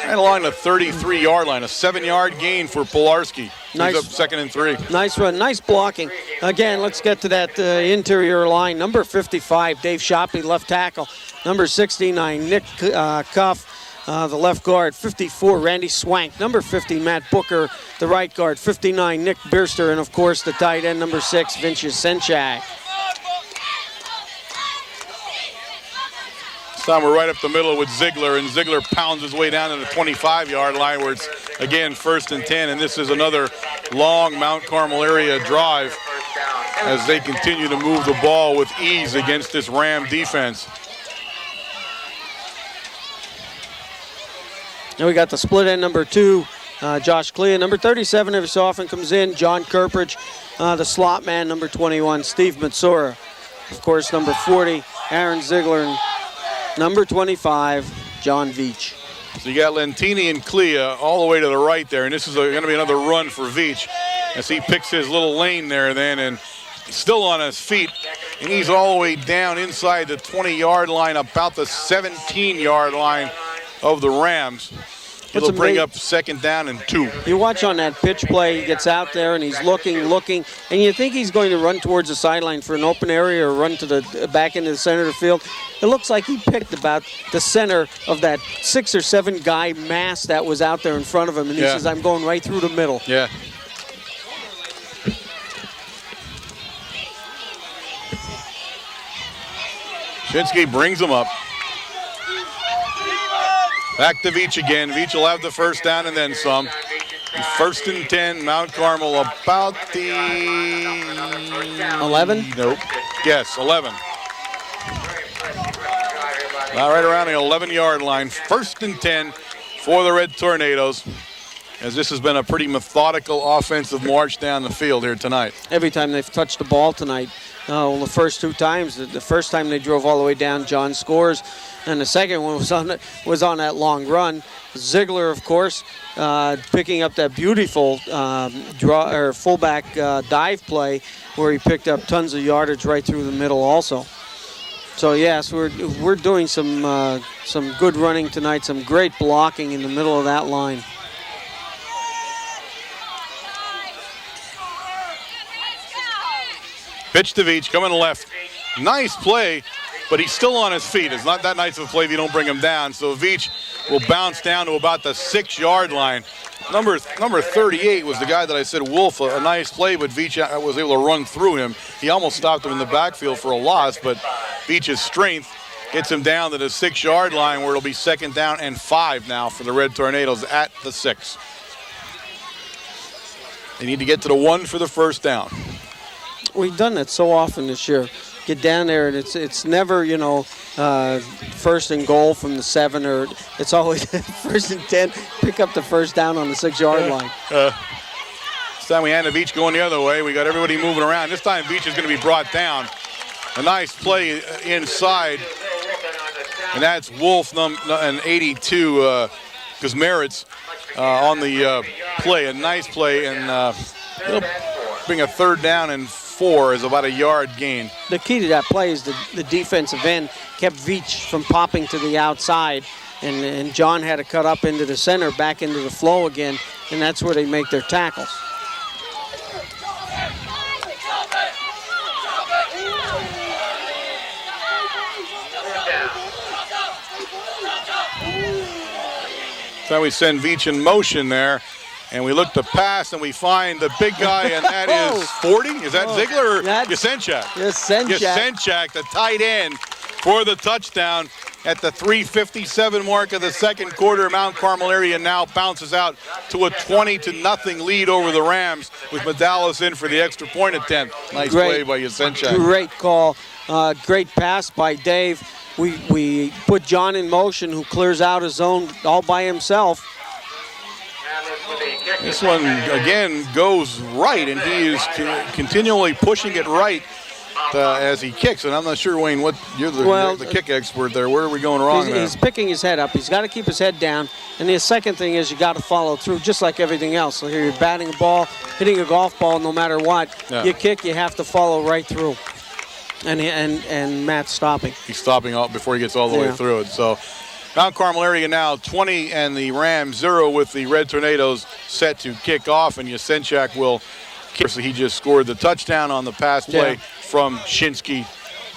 right along the 33-yard line. A 7-yard gain for Pilarski. Nice. He's up 2nd and 3. Nice run, nice blocking. Again, let's get to that interior line. Number 55, Dave Shoppy, left tackle. Number 69, Nick Cuff. The left guard, 54, Randy Swank. Number 50, Matt Booker, the right guard. 59, Nick Birster. And, of course, the tight end, number 6, Vince Senchak. This time we're right up the middle with Ziegler, and Ziegler pounds his way down to the 25-yard line where it's, again, 1st and 10. And this is another long Mount Carmel area drive as they continue to move the ball with ease against this Ram defense. Now we got the split end number 2, Josh Clea. Number 37 every so often comes in. John Kerpridge, the slot man. Number 21, Steve Matsura. Of course, number 40, Aaron Ziegler. And number 25, John Veach. So you got Lentini and Clea all the way to the right there, and this is going to be another run for Veach as he picks his little lane there then, and still on his feet, and he's all the way down inside the 20-yard line, about the 17-yard line of the Rams. It'll bring up 2nd down and 2. You watch on that pitch play, he gets out there and he's looking, and you think he's going to run towards the sideline for an open area or run to the back into the center of the field. It looks like he picked about the center of that 6 or 7 guy mass that was out there in front of him, and he says, I'm going right through the middle. Yeah. Shinsky brings him up. Back to Veach again. Veach will have the 1st down and then some. 1st and 10, Mount Carmel about the 11? Nope. Yes, 11. Right around the 11-yard line. 1st and 10 for the Red Tornadoes, as this has been a pretty methodical offensive march down the field here tonight. Every time they've touched the ball tonight, the first 2 times, the first time they drove all the way down, John scores, and the second one was on that long run. Ziegler, of course, picking up that beautiful fullback dive play where he picked up tons of yardage right through the middle also. So yes, we're doing some good running tonight, some great blocking in the middle of that line. Pitch to Veach, coming left. Nice play, but he's still on his feet. It's not that nice of a play if you don't bring him down. So Veach will bounce down to about the 6-yard line. Number 38 was the guy that I said, Wolf, a nice play, but Veach was able to run through him. He almost stopped him in the backfield for a loss, but Veach's strength gets him down to the 6-yard line, where it'll be 2nd down and 5 now for the Red Tornadoes at the 6. They need to get to the 1 for the 1st down. We've done that so often this year. Get down there, and it's never, 1st and goal from the 7, or it's always 1st and 10. Pick up the 1st down on the 6-yard line. This time we had Veach going the other way. We got everybody moving around. This time Veach is going to be brought down. A nice play inside, and that's Wolf and 82, because Merritt's on the play. A nice play, and it'll bring a 3rd down and 4 is about a yard gain. The key to that play is the defensive end kept Veach from popping to the outside, and John had to cut up into the center, back into the flow again, and that's where they make their tackles. So we send Veach in motion there. And we look to pass, and we find the big guy, and that is 40? Is that Ziegler or Yasenchak? Yasenchak, the tight end, for the touchdown at the 3:57 mark of the 2nd quarter. Mount Carmel area now bounces out to a 20-0 lead over the Rams, with Wyalusing in for the extra point attempt. Nice play by Yasenchak. Great call. Great pass by Dave. We put John in motion, who clears out his zone all by himself. This one, again, goes right, and he is continually pushing it right as he kicks. And I'm not sure, Wayne, you're the kick expert there. Where are we going wrong there? He's picking his head up. He's got to keep his head down. And the second thing is you got to follow through, just like everything else. So here you're batting a ball, hitting a golf ball, no matter what. Yeah. You kick, you have to follow right through. And Matt's stopping. He's stopping off before he gets all the way through it. So Mount Carmel area now 20 and the Rams 0, with the Red Tornadoes set to kick off, and Yasenchak will kick. So he just scored the touchdown on the pass play from Shinsky.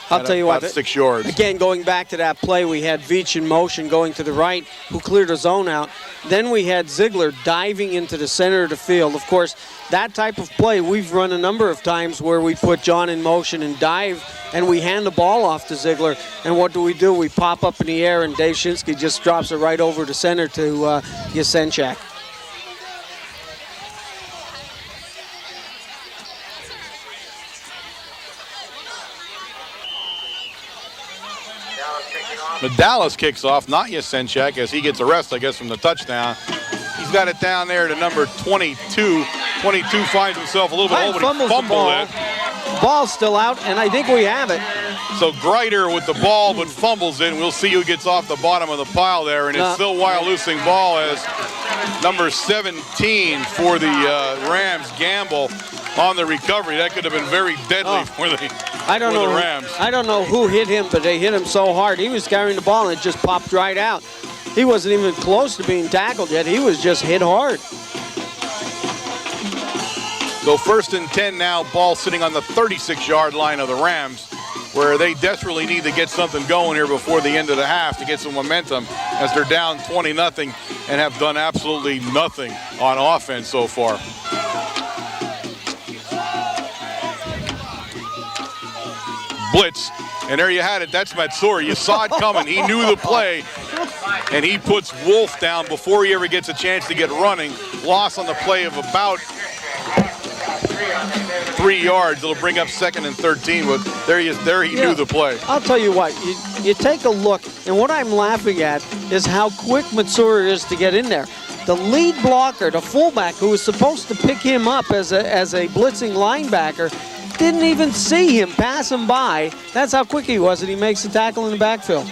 I'll tell you what, 6 yards. Again, going back to that play, we had Veach in motion going to the right, who cleared a zone out. Then we had Ziegler diving into the center of the field. Of course, that type of play we've run a number of times where we put John in motion and dive, and we hand the ball off to Ziegler. And what do? We pop up in the air, and Dave Shinsky just drops it right over to center to Yasenchak. But Dallas kicks off, not Yasenchak, as he gets a rest, I guess, from the touchdown. He He's got it down there to number 22. 22 finds himself a little bit over. Fumbles the ball. Ball's still out, and I think we have it. So Greider with the ball, but fumbles it. We'll see who gets off the bottom of the pile there, and it's still Wyalusing ball as number 17 for the Rams, Gamble, on the recovery. That could have been very deadly for the Rams. I don't know who hit him, but they hit him so hard. He was carrying the ball, and it just popped right out. He wasn't even close to being tackled yet. He was just hit hard. So 1st and 10 now, ball sitting on the 36-yard line of the Rams, where they desperately need to get something going here before the end of the half to get some momentum, as they're down 20-0 and have done absolutely nothing on offense so far. Blitz, and there you had it. That's Matsuri. You saw it coming. He knew the play, and he puts Wolf down before he ever gets a chance to get running. Loss on the play of about 3 yards. It'll bring up 2nd and 13, but there he is. There he knew the play. I'll tell you what, you take a look, and what I'm laughing at is how quick Matsuri is to get in there. The lead blocker, the fullback, who was supposed to pick him up as a blitzing linebacker, didn't even see him, pass him by. That's how quick he was, and he makes the tackle in the backfield.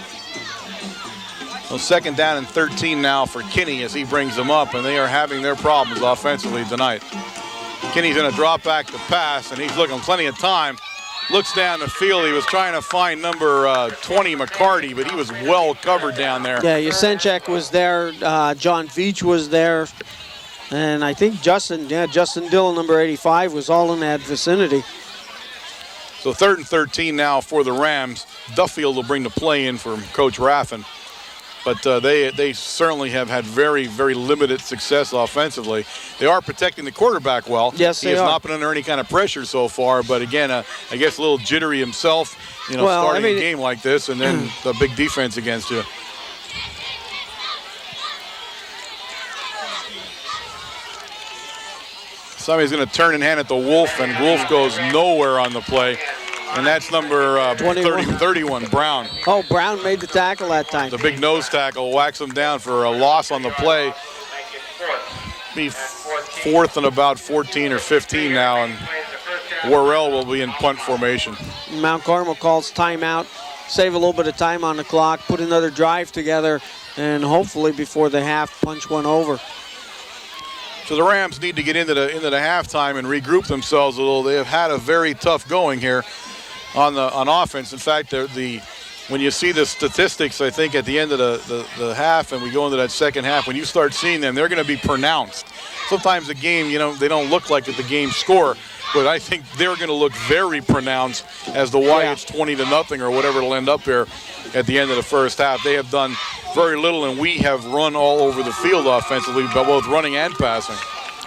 So 2nd down and 13 now for Kinney as he brings them up, and they are having their problems offensively tonight. Kinney's going to drop back to pass, and he's looking plenty of time. Looks down the field. He was trying to find number 20, McCarty, but he was well covered down there. Yeah, Jusenchek was there. John Veach was there. And I think Justin Dillon, number 85, was all in that vicinity. So 3rd and 13 now for the Rams. Duffield will bring the play in for Coach Raffin. But they certainly have had very, very limited success offensively. They are protecting the quarterback well. Yes, they He has are. not been under any kind of pressure so far. But again, I guess a little jittery himself, starting a game like this, and then the big defense against you. Somebody's going to turn and hand it to Wolf, and Wolf goes nowhere on the play. And that's number 31, Brown. Oh, Brown made the tackle that time. The big nose tackle whacks him down for a loss on the play. Be 4th and about 14 or 15 now, and Worrell will be in punt formation. Mount Carmel calls timeout, save a little bit of time on the clock, put another drive together, and hopefully before the half, punch one over. So the Rams need to get into the halftime and regroup themselves a little. They have had a very tough going here on offense. In fact, when you see the statistics, I think at the end of the half, and we go into that second half, when you start seeing them, they're going to be pronounced. Sometimes the game, they don't look like the game score, but I think they're going to look very pronounced as to why it's 20-0 or whatever it'll end up here at the end of the first half. They have done very little, and we have run all over the field offensively, both running and passing.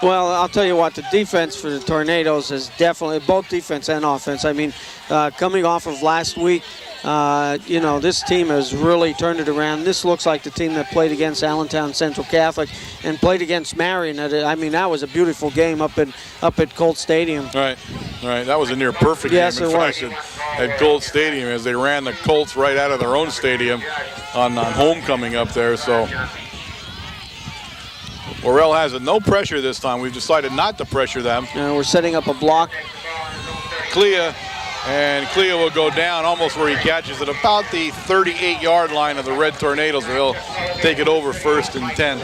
Well, I'll tell you what, the defense for the Tornadoes is definitely, both defense and offense. I mean, coming off of last week, this team has really turned it around. This looks like the team that played against Allentown Central Catholic and played against Marion. I mean, that was a beautiful game up at Colt Stadium. Right. That was a near perfect game. Yes, it was. At Colt Stadium, as they ran the Colts right out of their own stadium on homecoming up there. So Worrell has it. No pressure this time. We've decided not to pressure them. We're setting up a block. Clea will go down almost where he catches it, about the 38-yard line of the Red Tornadoes, where he'll take it over 1st and 10.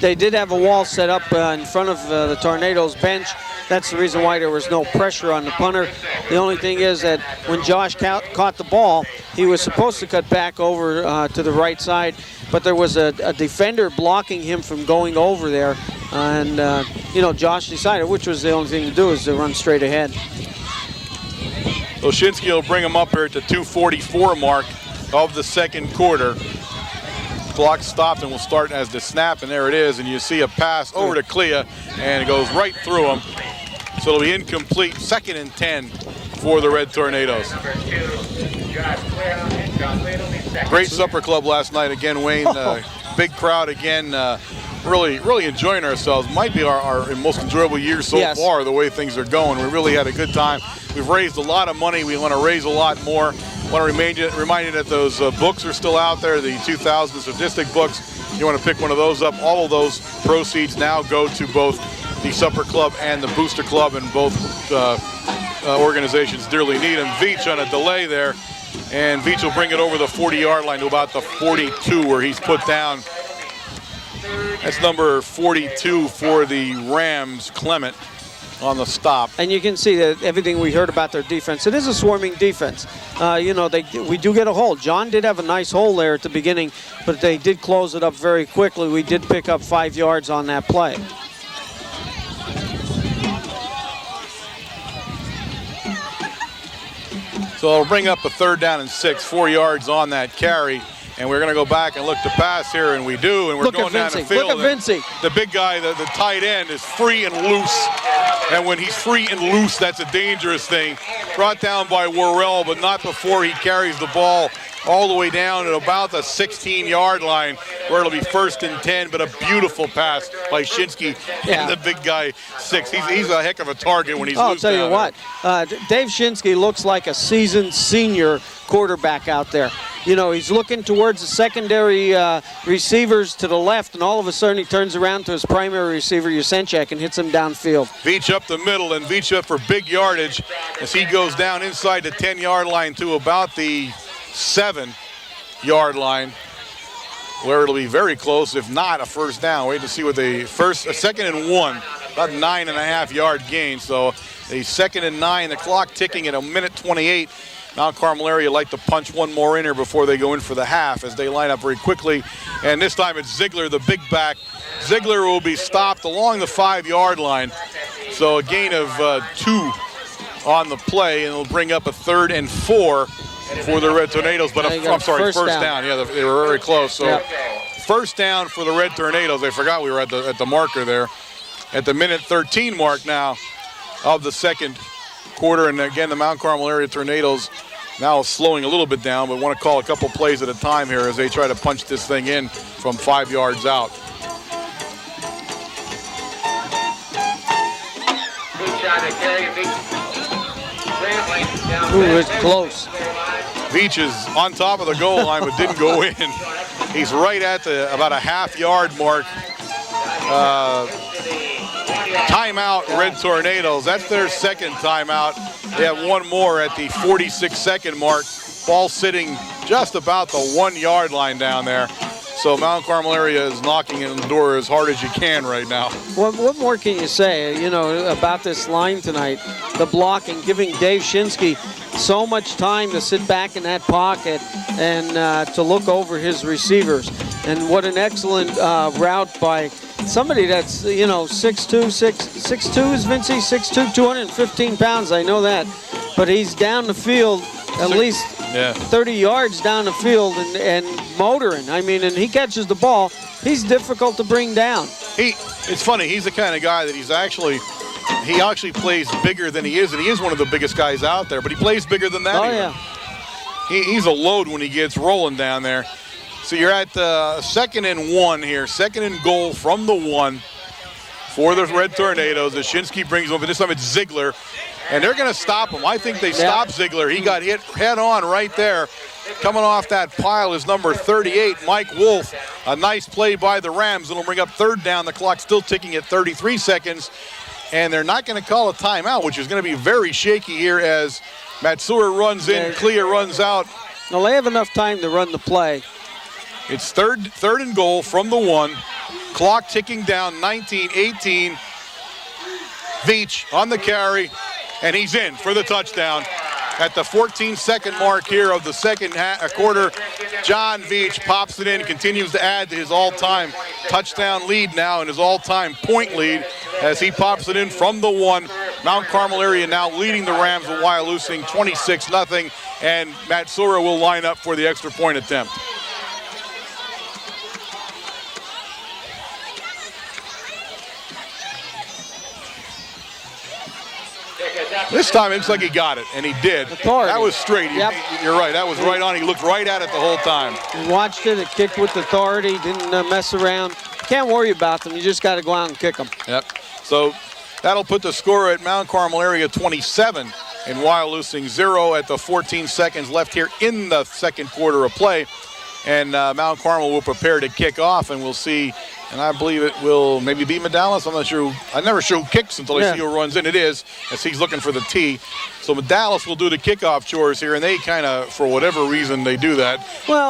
They did have a wall set up in front of the Tornadoes bench. That's the reason why there was no pressure on the punter. The only thing is that when Josh caught the ball, he was supposed to cut back over to the right side, but there was a defender blocking him from going over there. And, Josh decided which was the only thing to do is to run straight ahead. Oshinsky will bring him up here at the 2:44 mark of the second quarter. Clock stopped and will start as the snap, and there it is. And you see a pass over to Clea, and it goes right through him. So it'll be incomplete. 2nd and 10 for the Red Tornadoes. Great supper club last night again, Wayne. Big crowd again. Really enjoying ourselves. Might be our most enjoyable year so far, the way things are going. We really had a good time. We've raised a lot of money. We want to raise a lot more. I want to remind you that those books are still out there, the 2000 statistic books. you want to pick one of those up. All of those proceeds now go to both the Supper Club and the Booster Club, and both organizations dearly need them. Veach on a delay there, and Veach will bring it over the 40-yard line to about the 42 where he's put down. That's number 42 for the Rams, Clement, on the stop. And you can see that everything we heard about their defense. It is a swarming defense. We do get a hold. John did have a nice hole there at the beginning, but they did close it up very quickly. We did pick up 5 yards on that play. So it'll bring up a 3rd down and 6, 4 yards on that carry. And we're going to go back and look to pass here, and we do. And we're going down the field. Look at Vincey. The big guy, the tight end, is free and loose. And when he's free and loose, that's a dangerous thing. Brought down by Worrell, but not before he carries the ball all the way down at about the 16-yard line, where it'll be 1st and 10, but a beautiful pass by Shinsky and the big guy 6. He's a heck of a target when he's loose. I'll tell you what, Dave Shinsky looks like a seasoned senior quarterback out there. You know, he's looking towards the secondary receivers to the left, and all of a sudden he turns around to his primary receiver, Yusenchek, and hits him downfield. Veach up the middle, and Veach up for big yardage as he goes down inside the 10-yard line to about the 7-yard line, where it'll be very close, if not a 1st down. Wait to see what a 2nd and 1, about 9.5-yard gain. So a 2nd and 9, the clock ticking at a minute 28. Mount Carmel area like to punch one more in here before they go in for the half as they line up very quickly. And this time it's Ziegler, the big back. Ziegler will be stopped along the 5-yard line. So a gain of 2 on the play, and it'll bring up a 3rd and 4 for the Red Tornadoes. But I'm sorry, first down. Yeah, they were very close. So 1st down for the Red Tornadoes. I forgot we were at the marker there. At the minute 13 mark now of the 2nd quarter. And again, the Mount Carmel area Tornadoes now slowing a little bit down, but want to call a couple plays at a time here as they try to punch this thing in from 5 yards out. Ooh, it's close. Veach is on top of the goal line, but didn't go in. He's right at about a half-yard mark. Timeout, Red Tornadoes. That's their 2nd timeout. They have one more at the 46-second mark. Ball sitting just about the 1-yard line down there. So Mount Carmel area is knocking on the door as hard as you can right now. What more can you say, about this line tonight? The blocking, giving Dave Shinsky so much time to sit back in that pocket and to look over his receivers. And what an excellent route by somebody that's, 6'2", is Vincey, 6'2", 215 pounds, I know that. But he's down the field at least 30 yards down the field and motoring. I mean, and he catches the ball. He's difficult to bring down. It's funny, he's the kind of guy that he actually plays bigger than he is, and he is one of the biggest guys out there, but he plays bigger than that. Oh, even. yeah. He's a load when he gets rolling down there. So you're at 2nd and 1 here, 2nd and goal from the 1 for the Red Tornadoes as Shinsky brings over. This time it's Ziegler, and they're going to stop him. I think they stop Ziegler. He got hit head on right there. Coming off that pile is number 38, Mike Wolf. A nice play by the Rams. It'll bring up 3rd down. The clock still ticking at 33 seconds. And they're not going to call a timeout, which is going to be very shaky here as Matsura runs in, Clea runs out. Well, they have enough time to run the play. It's third and goal from the 1. Clock ticking down, 19-18. Veach on the carry, and he's in for the touchdown. At the 14-second mark here of the second quarter, John Veach pops it in, continues to add to his all-time touchdown lead now and his all-time point lead as he pops it in from the 1. Mount Carmel area now leading the Rams with Wyalusing 26-0, and Matsura will line up for the extra point attempt. This time it's like he got it, and he did. Authority. That was straight. Yep. You're right. That was right on. He looked right at it the whole time. He watched it. It kicked with authority. Didn't mess around. Can't worry about them. You just got to go out and kick them. Yep. So that'll put the score at Mount Carmel area 27 and Wyalusing 0 at the 14 seconds left here in the second quarter of play. and Mount Carmel will prepare to kick off, and we'll see. And I believe it will maybe be Medallas. I'm not sure. I never show kicks until I see who runs in. It is, as he's looking for the tee. So Medallas will do the kickoff chores here, and they kind of, for whatever reason they do that,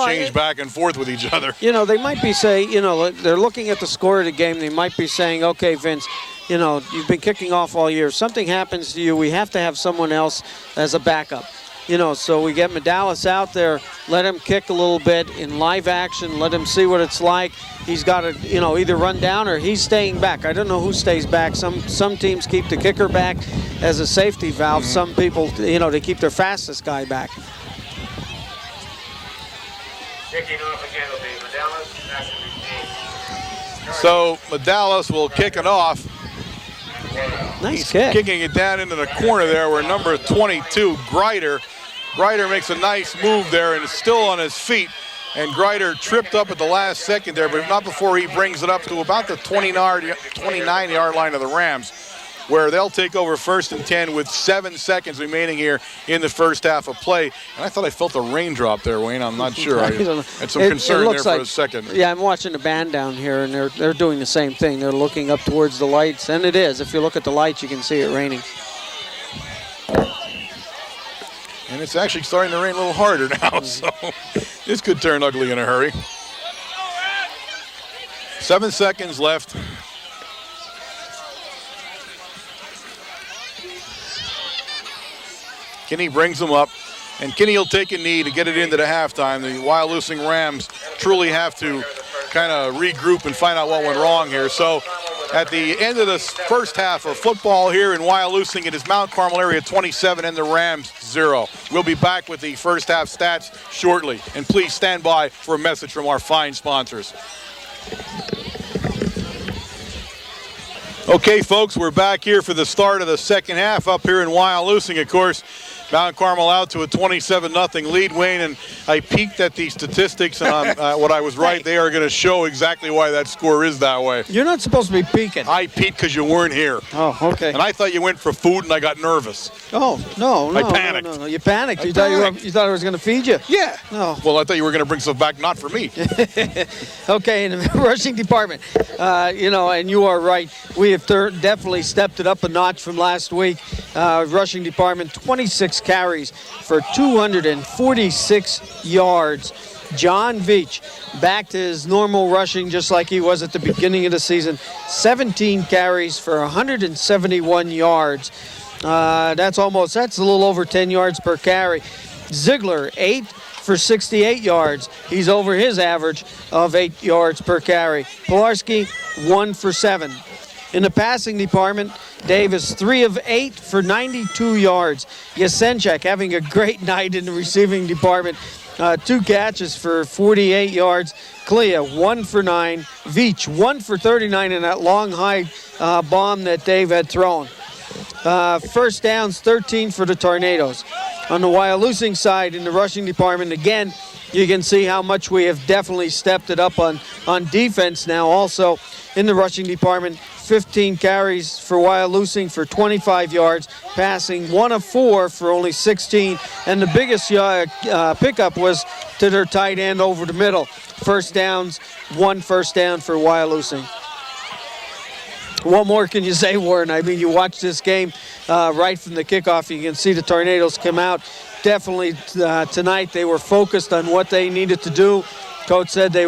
change back and forth with each other. You know, they might be saying, you know, they're looking at the score of the game. They might be saying, okay, Vince, you know, you've been kicking off all year. If something happens to you, we have to have someone else as a backup. You know, so we get Medallas out there, let him kick a little bit in live action, let him see what it's like. He's got to, you know, either run down or he's staying back. I don't know who stays back. Some teams keep the kicker back as a safety valve. Some people, you know, they keep their fastest guy back. Kicking off again will be Medallas. So Medallas will kick it off. Nice kick. Kicking it down into the corner there where number 22, Greider makes a nice move there and is still on his feet. And Greider tripped up at the last second there, but not before he brings it up to about the 29-yard line of the Rams, where they'll take over 1st and 10 with 7 seconds remaining here in the first half of play. And I thought I felt a raindrop there, Wayne. I'm not sure. I had some concern there for a second. Yeah, I'm watching the band down here, and they're doing the same thing. They're looking up towards the lights, and it is. If you look at the lights, you can see it raining. And it's actually starting to rain a little harder now, so this could turn ugly in a hurry. 7 seconds left. Kinney brings them up, and Kinney will take a knee to get it into the halftime. The Wyalusing Rams truly have to kind of regroup and find out what went wrong here. So at the end of the first half of football here in Wyalusing, it is Mount Carmel area 27 and the Rams 0. We'll be back with the first half stats shortly. And please stand by for a message from our fine sponsors. Okay, folks, we're back here for the start of the second half up here in Wyalusing, of course. Mount Carmel out to a 27-0 lead, Wayne, and I peeked at the statistics, and what I was right, they are going to show exactly why that score is that way. You're not supposed to be peeking. I peeked because you weren't here. Oh, okay. And I thought you went for food, and I got nervous. Oh, no. I panicked. No. You panicked. You thought I was going to feed you? Yeah. No. Well, I thought you were going to bring stuff back, not for me. Okay, in the rushing department, you know, and you are right. We have definitely stepped it up a notch from last week. Rushing department, 26 carries for 246 yards. John Veach back to his normal rushing just like he was at the beginning of the season. 17 carries for 171 yards. That's a little over 10 yards per carry. Ziegler, 8 for 68 yards. He's over his average of 8 yards per carry. Pilarski, 1 for 7. In the passing department, Davis, 3 of 8 for 92 yards. Yasenchak having a great night in the receiving department. 2 catches for 48 yards. Clea, 1 for 9. Veach, 1 for 39 in that long high bomb that Dave had thrown. First downs, 13 for the Tornadoes. On the Wyalusing side in the rushing department, again, you can see how much we have definitely stepped it up on defense now. Also in the rushing department, 15 carries for Wyalusing for 25 yards, passing 1 of 4 for only 16. And the biggest pickup was to their tight end over the middle. First downs, 1 first down for Wyalusing. What more can you say, Warren? I mean, you watch this game right from the kickoff. You can see the Tornadoes come out. Definitely tonight they were focused on what they needed to do. Coach said they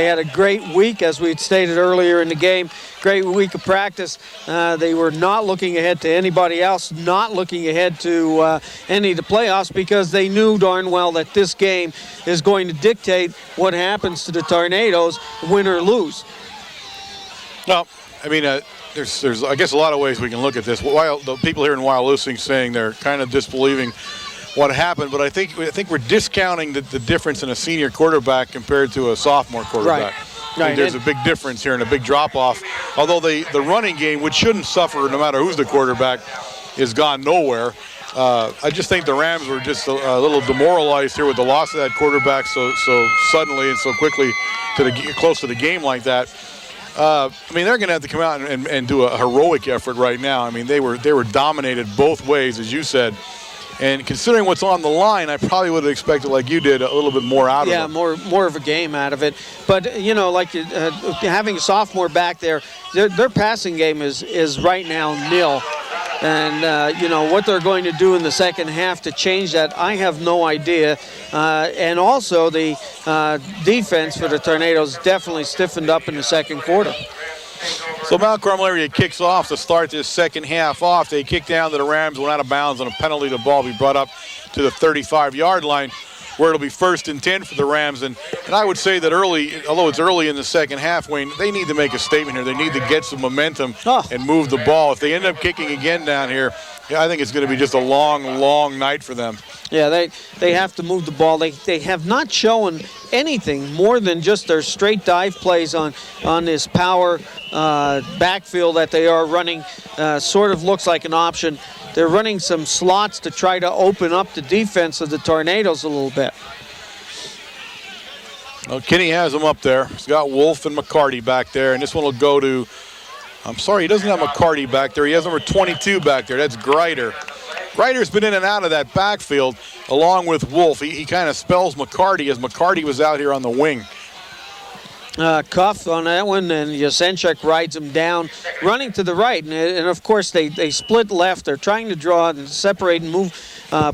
had a great week, as we had stated earlier in the game. Great week of practice. They were not looking ahead to anybody else, not looking ahead to any of the playoffs, because they knew darn well that this game is going to dictate what happens to the Tornadoes, win or lose. No, I mean, there's I guess a lot of ways we can look at this. While the people here in Wyalusing saying they're kind of disbelieving what happened, but I think we're discounting the difference in a senior quarterback compared to a sophomore quarterback. Right. There's a big difference here and a big drop-off. Although the running game, which shouldn't suffer no matter who's the quarterback, is gone nowhere. I just think the Rams were just a little demoralized here with the loss of that quarterback so suddenly and so quickly close to the game like that. I mean, they're going to have to come out and do a heroic effort right now. I mean, they were dominated both ways, as you said. And considering what's on the line, I probably would have expected, like you did, a little bit more out of them. Yeah, more of a game out of it. But, you know, like having a sophomore back there, their passing game is right now nil. And, you know, what they're going to do in the second half to change that, I have no idea. And also the defense for the Tornadoes definitely stiffened up in the second quarter. So Mount Carmel area kicks off to start this second half off. They kick down to the Rams, went out of bounds on a penalty. The ball be brought up to the 35-yard line, where it'll be 1st and 10 for the Rams. And I would say that early, although it's early in the second half, Wayne, they need to make a statement here. They need to get some momentum and move the ball. If they end up kicking again down here, I think it's going to be just a long, long night for them. Yeah, they have to move the ball. They have not shown anything more than just their straight dive plays on this power backfield that they are running. Sort of looks like an option. They're running some slots to try to open up the defense of the Tornadoes a little bit. Well, Kinney has them up there. He's got Wolf and McCarty back there, and this one will go to, I'm sorry, he doesn't have McCarty back there. He has number 22 back there. That's Greider. Greider's been in and out of that backfield along with Wolf. He kind of spells McCarty as McCarty was out here on the wing. Cuff on that one, and Yasenchuk rides him down, running to the right. And of course, they split left. They're trying to draw and separate and move,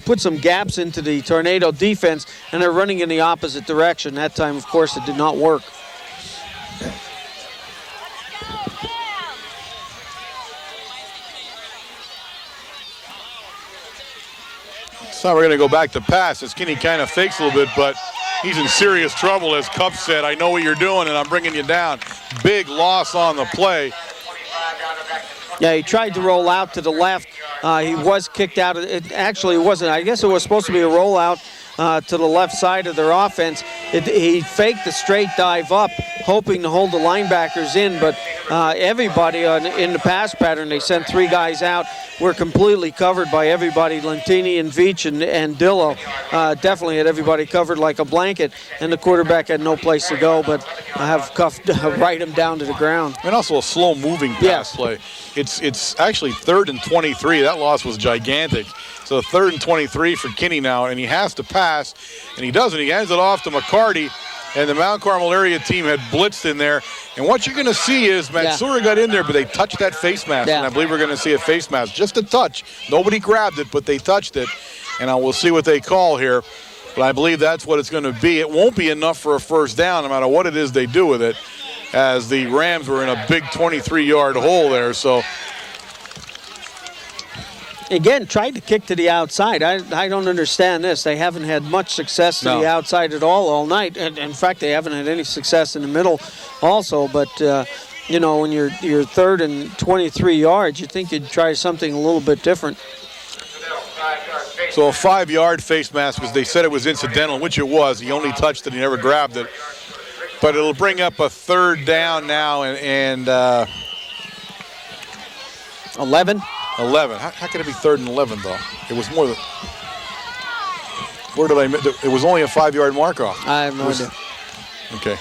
put some gaps into the Tornado defense, and they're running in the opposite direction. That time, of course, it did not work. So we're going to go back to pass as Kinney kind of fakes a little bit, but he's in serious trouble, as Cup said. I know what you're doing, and I'm bringing you down. Big loss on the play. Yeah, he tried to roll out to the left. He was kicked out. It actually wasn't. I guess it was supposed to be a rollout to the left side of their offense. He faked the straight dive up, hoping to hold the linebackers in, but everybody in the pass pattern, they sent 3 guys out. We're completely covered by everybody. Lentini and Veach and Dillo definitely had everybody covered like a blanket, and the quarterback had no place to go but have Cuff right him down to the ground. And also a slow-moving pass play. It's actually 3rd and 23. That loss was gigantic. So 3rd and 23 for Kinney now, and he has to pass, and he doesn't. He hands it off to McCarty, and the Mount Carmel area team had blitzed in there. And what you're going to see is Mansoura got in there, but they touched that face mask, and I believe we're going to see a face mask. Just a touch. Nobody grabbed it, but they touched it, and we'll see what they call here. But I believe that's what it's going to be. It won't be enough for a first down, no matter what it is they do with it, as the Rams were in a big 23-yard hole there. So again, tried to kick to the outside. I don't understand this. They haven't had much success to the outside at all night. And in fact, they haven't had any success in the middle also. But, you know, when you're 3rd and 23 yards, you think you'd try something a little bit different. So a 5-yard face mask, because they said it was incidental, which it was. He only touched it. He never grabbed it. But it'll bring up a 3rd down now and 11. 11. How could it be 3rd and 11, though? It was more than... Where did I miss? It was only a 5-yard mark off. I have no idea. Okay.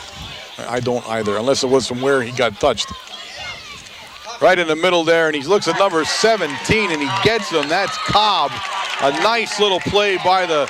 I don't either, unless it was from where he got touched. Right in the middle there, and he looks at number 17, and he gets him. That's Cobb. A nice little play by the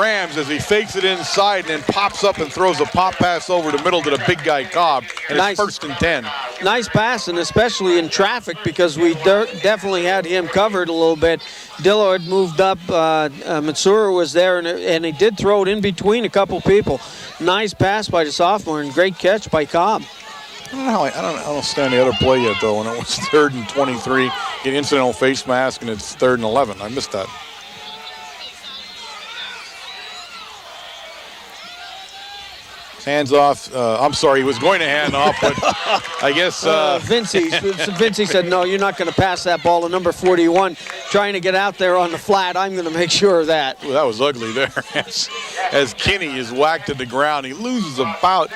Rams as he fakes it inside and then pops up and throws a pop pass over the middle to the big guy Cobb, and it's 1st and 10. Nice pass, and especially in traffic, because we definitely had him covered a little bit. Dillo had moved up. Mansoura was there, and he did throw it in between a couple people. Nice pass by the sophomore, and great catch by Cobb. I don't know. I don't understand the other play yet, though. When it was 3rd and 23, get incidental face mask, and it's 3rd and 11. I missed that. Hands off. I'm sorry, he was going to hand off, but I guess Vincey said, no, you're not going to pass that ball to number 41. Trying to get out there on the flat, I'm going to make sure of that. Well, that was ugly there. As Kinney is whacked to the ground, he loses about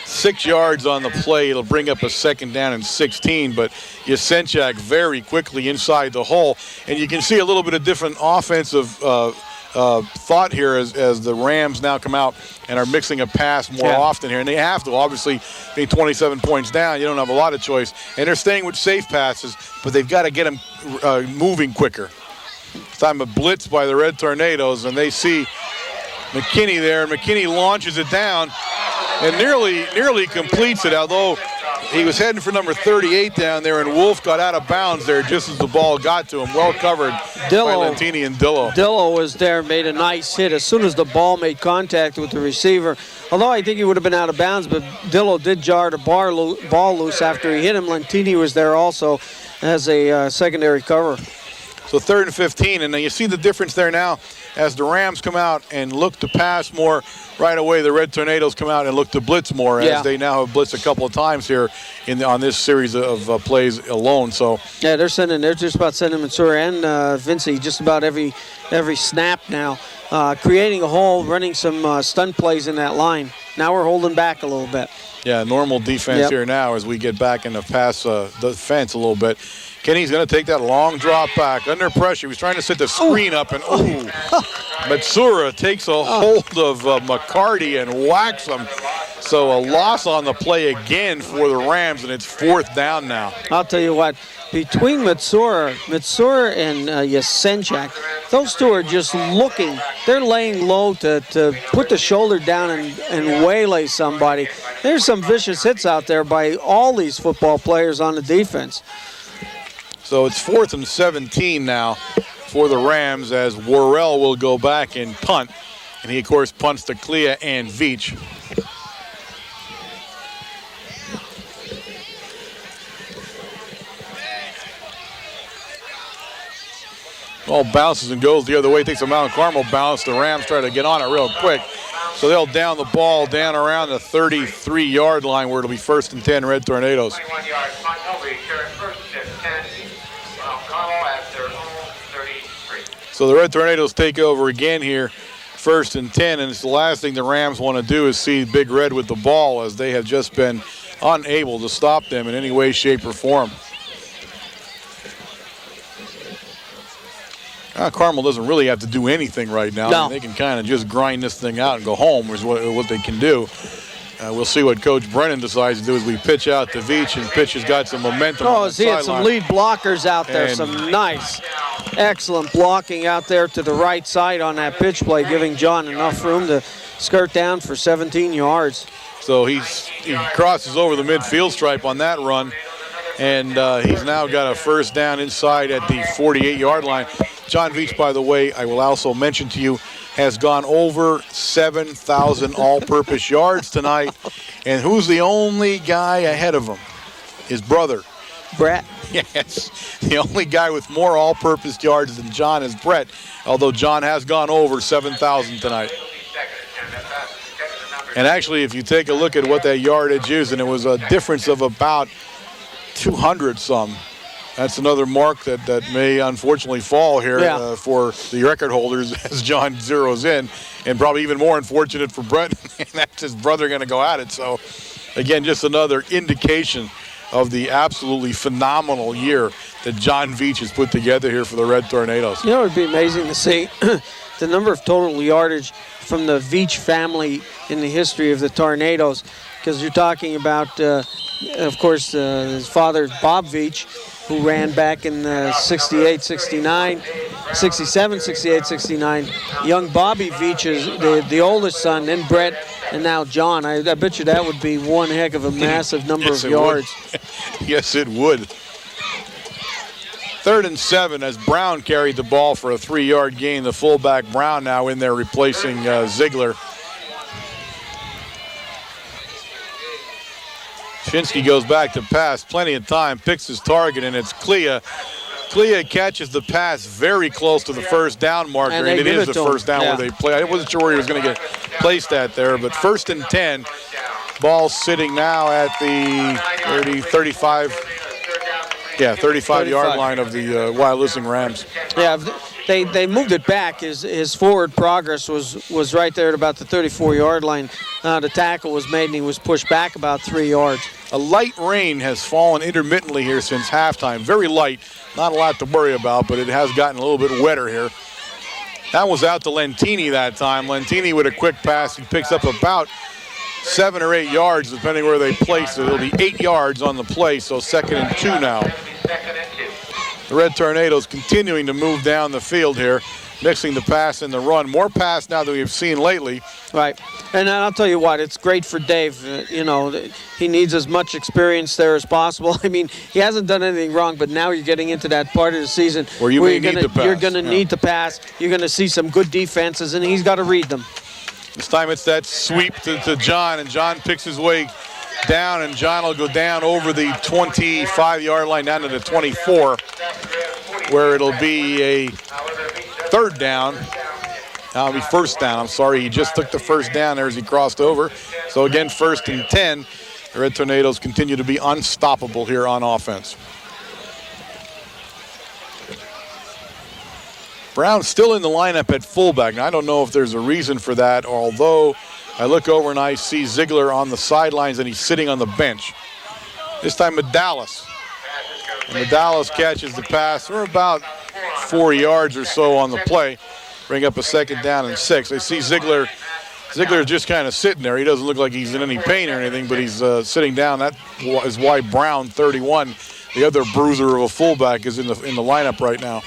6 yards on the play. It'll bring up a 2nd down and 16, but Yasenchuk very quickly inside the hole, and you can see a little bit of different offensive thought here as the Rams now come out and are mixing a pass more often here, and they have to. Obviously, being 27 points down, you don't have a lot of choice, and they're staying with safe passes, but they've got to get them moving quicker. time a blitz by the Red Tornadoes, and they see McKinney there, and McKinney launches it down and nearly completes it, although he was heading for number 38 down there, and Wolf got out of bounds there just as the ball got to him. Well covered by Lentini and Dillo. Dillo was there, made a nice hit as soon as the ball made contact with the receiver. Although I think he would have been out of bounds, but Dillo did jar the ball loose after he hit him. Lentini was there also as a secondary cover. So 3rd and 15, and you see the difference there now as the Rams come out and look to pass more. Right away, the Red Tornadoes come out and look to blitz more, as they now have blitzed a couple of times here on this series of plays alone. So yeah, they're just about sending Mansour and Vinci just about every snap now, creating a hole, running some stunt plays in that line. Now we're holding back a little bit. Yeah, normal defense here now as we get back in the pass defense a little bit. Kenny's going to take that long drop back under pressure. He was trying to set the screen up, and Matsura takes a hold of McCarty and whacks him. So a loss on the play again for the Rams, and it's 4th down now. I'll tell you what, between Matsura and Yasenchak, those two are just looking. They're laying low to put the shoulder down and waylay somebody. There's some vicious hits out there by all these football players on the defense. So it's 4th and 17 now for the Rams as Worrell will go back and punt. And he, of course, punts to Clea and Veach. Ball bounces and goes the other way, takes a Mount Carmel bounce. The Rams try to get on it real quick. So they'll down the ball down around the 33-yard line where it'll be 1st and 10 Red Tornadoes. 21-yard punt, no return, 1st and 10. At their own 33. So the Red Tornadoes take over again here, 1st and 10, and it's the last thing the Rams want to do is see Big Red with the ball, as they have just been unable to stop them in any way, shape, or form. Carmel doesn't really have to do anything right now. No. I mean, they can kind of just grind this thing out and go home is what they can do. We'll see what Coach Brennan decides to do as we pitch out to Veach, and Pitch has got some momentum. He had some lead blockers out there, and some nice, excellent blocking out there to the right side on that pitch play, giving John enough room to skirt down for 17 yards. So he crosses over the midfield stripe on that run, and he's now got a 1st down inside at the 48-yard line. John Veach, by the way, I will also mention to you, has gone over 7,000 all-purpose yards tonight. And who's the only guy ahead of him? His brother. Brett. Yes, the only guy with more all-purpose yards than John is Brett, although John has gone over 7,000 tonight. And actually, if you take a look at what that yardage is, and it was a difference of about 200 some. That's another mark that may unfortunately fall here for the record holders as John zeroes in, and probably even more unfortunate for Brett. And that's his brother going to go at it. So, again, just another indication of the absolutely phenomenal year that John Veach has put together here for the Red Tornadoes. You know, it would be amazing to see the number of total yardage from the Veach family in the history of the Tornadoes, because you're talking about, of course, his father, Bob Veach, who ran back in 68, 69, 67, 68, 69. Young Bobby Veach is the oldest son, then Brett, and now John. I bet you that would be one heck of a massive number of yards. Yes, it would. 3rd and 7 as Brown carried the ball for a 3-yard gain. The fullback Brown now in there replacing Ziegler. Shinsky goes back to pass, plenty of time, picks his target, and it's Clea. Clea catches the pass very close to the 1st down marker, and it is the 1st down where they play. I wasn't sure where he was going to get placed at there, but 1st and 10. Ball sitting now at the 35-yard line of the Wyalusing Rams. Yeah, they moved it back. His forward progress was right there at about the 34-yard line. The tackle was made, and he was pushed back about 3 yards. A light rain has fallen intermittently here since halftime. Very light, not a lot to worry about, but it has gotten a little bit wetter here. That was out to Lentini that time. Lentini with a quick pass. He picks up about 7 or 8 yards, depending where they place it. It'll be 8 yards on the play, so 2nd and 2 now. The Red Tornadoes continuing to move down the field here, mixing the pass and the run. More pass now than we've seen lately. Right. And I'll tell you what, it's great for Dave. He needs as much experience there as possible. I mean, he hasn't done anything wrong, but now you're getting into that part of the season where you're going to need to pass. You're going to see some good defenses, and he's got to read them. This time it's that sweep to John, and John picks his way down, and John will go down over the 25-yard line down to the 24, where it'll be a third down. Now it'll be first down. I'm sorry, he just took the first down there as he crossed over. So again, 1st and 10. The Red Tornadoes continue to be unstoppable here on offense. Brown still in the lineup at fullback. Now, I don't know if there's a reason for that, although I look over and I see Ziegler on the sidelines and he's sitting on the bench. This time Medallas. And Medallas catches the pass. We're about 4 yards or so on the play. Bring up a 2nd down and 6. I see Ziegler just kind of sitting there. He doesn't look like he's in any pain or anything, but he's sitting down. That is why Brown, 31, the other bruiser of a fullback, is in the lineup right now.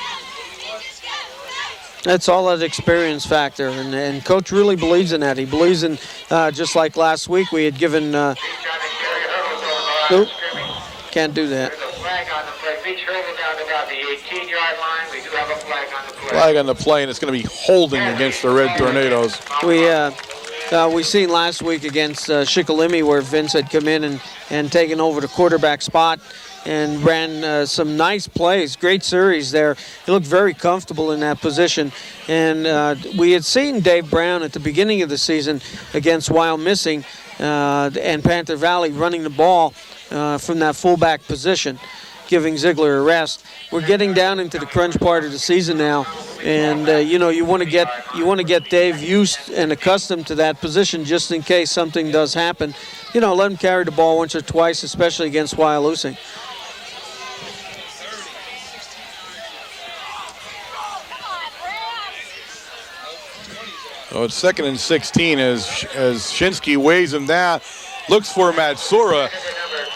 That's all that experience factor, and Coach really believes in that. He believes in, just like last week, we had given, can't do that. Flag on the play, and it's going to be holding against the Red Tornadoes. We seen last week against Shikalimi where Vince had come in and taken over the quarterback spot and ran some nice plays, great series there. He looked very comfortable in that position. And we had seen Dave Brown at the beginning of the season against Wyalusing and Panther Valley running the ball from that fullback position, giving Ziegler a rest. We're getting down into the crunch part of the season now, and you want to get Dave used and accustomed to that position just in case something does happen. Let him carry the ball once or twice, especially against Wyalusing. So it's 2nd and 16 as Shinsky weighs him down, looks for Matsura.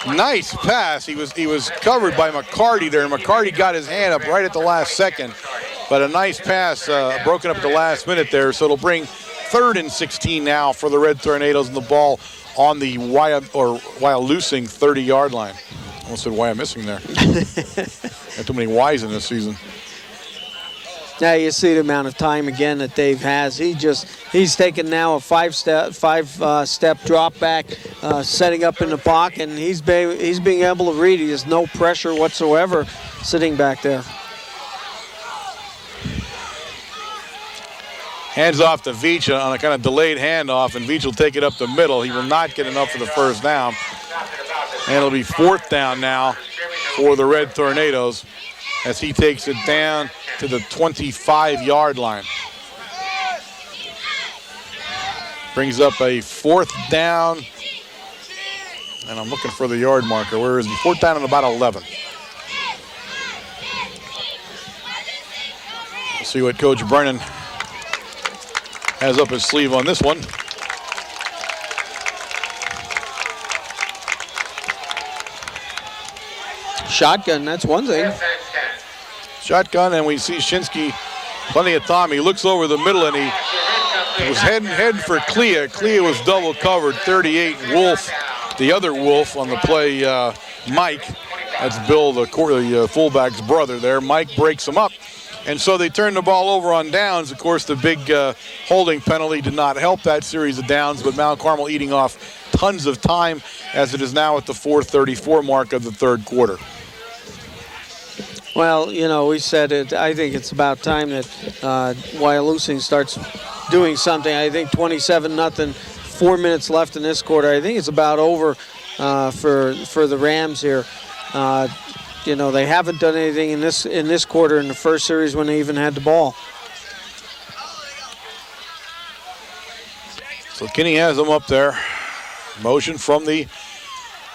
Nice pass. He was covered by McCarty there, and McCarty got his hand up right at the last second. But a nice pass broken up at the last minute there. So it'll bring 3rd and 16 now for the Red Tornadoes, and the ball on the Wyalusing 30-yard line. Almost said Wyalusing there. Got too many Y's in this season. Now you see the amount of time again that Dave has. He's taken now a five-step drop back, setting up in the pocket, and he's being able to read. He has no pressure whatsoever sitting back there. Hands off to Veach on a kind of delayed handoff, and Veach will take it up the middle. He will not get enough for the first down. And it'll be 4th down now for the Red Tornadoes as he takes it down to the 25-yard line. Brings up a 4th down. And I'm looking for the yard marker. Where is he? 4th down and about 11. We'll see what Coach Brennan has up his sleeve on this one. Shotgun, that's one thing. Shotgun, and we see Shinsky plenty of time. He looks over the middle, and he was heading for Clea. Clea was double covered. 38 Wolf, the other Wolf on the play, Mike. That's Bill, the fullback's brother there. Mike breaks him up. And so they turn the ball over on downs. Of course, the big holding penalty did not help that series of downs, but Mount Carmel eating off tons of time as it is now at the 4:34 mark of the 3rd quarter. Well, we said it. I think it's about time that Wyalusing starts doing something. I think 27-0, 4 minutes left in this quarter. I think it's about over for the Rams here. They haven't done anything in this quarter in the first series when they even had the ball. So Kinney has them up there. Motion from the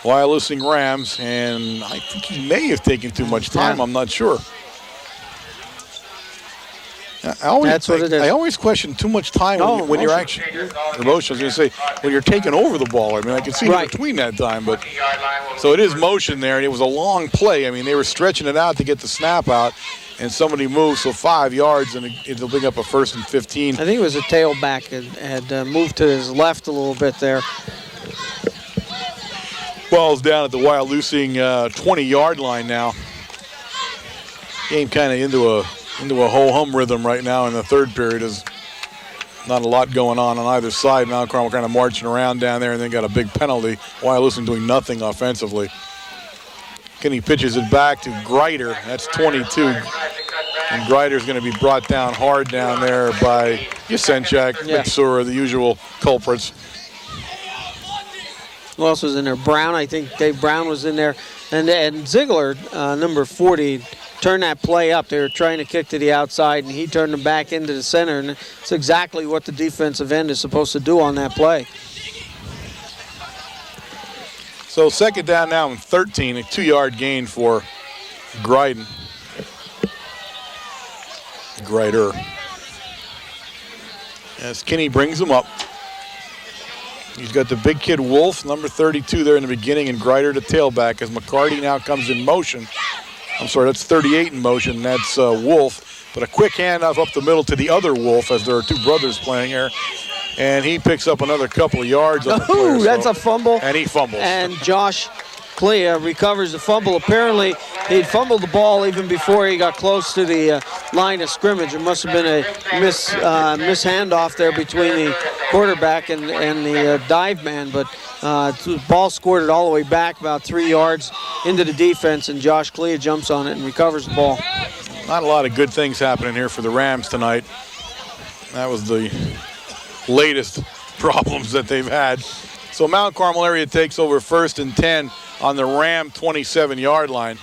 Wyalusing Rams, and I think he may have taken too much time. I'm not sure. That's what it is. I always question too much time when you're actually emotions. I was going to say when you're taking over the ball. I mean, I can see in between that time, but so it is motion there, and it was a long play. I mean, they were stretching it out to get the snap out, and somebody moved so 5 yards, and it'll bring up a 1st and 15. I think it was a tailback had moved to his left a little bit there. Ball's down at the Wyalusing 20-yard line now. Game kind of into a ho-hum rhythm right now in the third period. Is not a lot going on either side. Mount Carmel kind of marching around down there, and then got a big penalty. Wyalusing doing nothing offensively. Kenny pitches it back to Greider. That's 22. And Greider's going to be brought down hard down there by Yasenchak, Mitsura, the usual culprits. Who else was in there? Brown, I think Dave Brown was in there. And Ziegler, number 40, turned that play up. They were trying to kick to the outside, and he turned them back into the center. And it's exactly what the defensive end is supposed to do on that play. So 2nd down now and 13, a 2-yard gain for Greider. As Kinney brings him up. He's got the big kid Wolf, number 32 there in the beginning, and Greider to tailback as McCarty now comes in motion. I'm sorry, that's 38 in motion. That's Wolf. But a quick handoff up the middle to the other Wolf, as there are two brothers playing here. And he picks up another couple of yards. Oh, that's a fumble. And he fumbles. And Josh Clea recovers the fumble. Apparently, he'd fumbled the ball even before he got close to the line of scrimmage. It must have been a miss handoff there between the quarterback and the dive man. But the ball squirted all the way back about 3 yards into the defense, and Josh Clea jumps on it and recovers the ball. Not a lot of good things happening here for the Rams tonight. That was the latest problems that they've had. So Mount Carmel area takes over 1st and 10 on the Ram 27-yard line.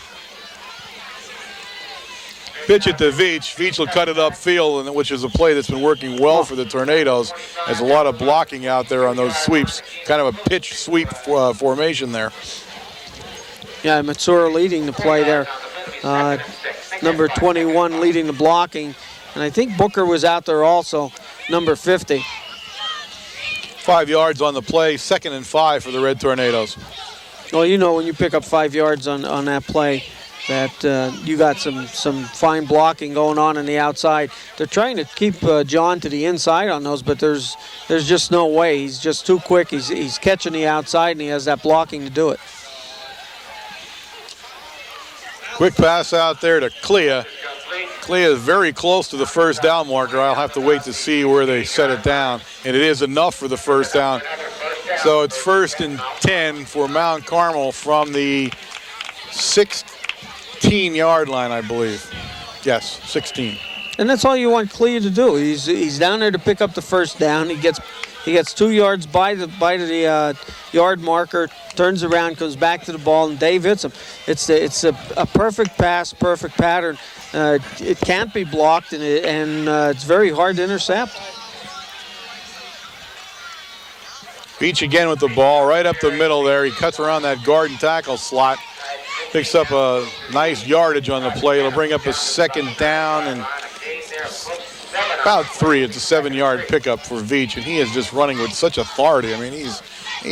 Pitch it to Veach. Veach will cut it upfield, which is a play that's been working well for the Tornadoes. There's a lot of blocking out there on those sweeps. Kind of a pitch sweep formation there. Yeah, Mitsura leading the play there. Number 21 leading the blocking. And I think Booker was out there also, number 50. 5 yards on the play, 2nd and 5 for the Red Tornadoes. Well, you know when you pick up 5 yards on that play that you got some fine blocking going on the outside. They're trying to keep John to the inside on those, but there's just no way. He's just too quick. He's catching the outside, and he has that blocking to do it. Quick pass out there to Clea. Clea is very close to the 1st down marker. I'll have to wait to see where they set it down. And it is enough for the 1st down. So it's 1st and 10 for Mount Carmel from the 16-yard line, I believe. Yes, 16. And that's all you want Clea to do. He's down there to pick up the 1st down. He gets 2 yards by the yard marker, turns around, comes back to the ball, and Dave hits him. It's a perfect pass, perfect pattern. It can't be blocked, and it's very hard to intercept. Beach again with the ball right up the middle there. He cuts around that guard and tackle slot. Picks up a nice yardage on the play. It'll bring up a 2nd down and about 3. It's a 7-yard pickup for Veach, and he is just running with such authority. I mean, he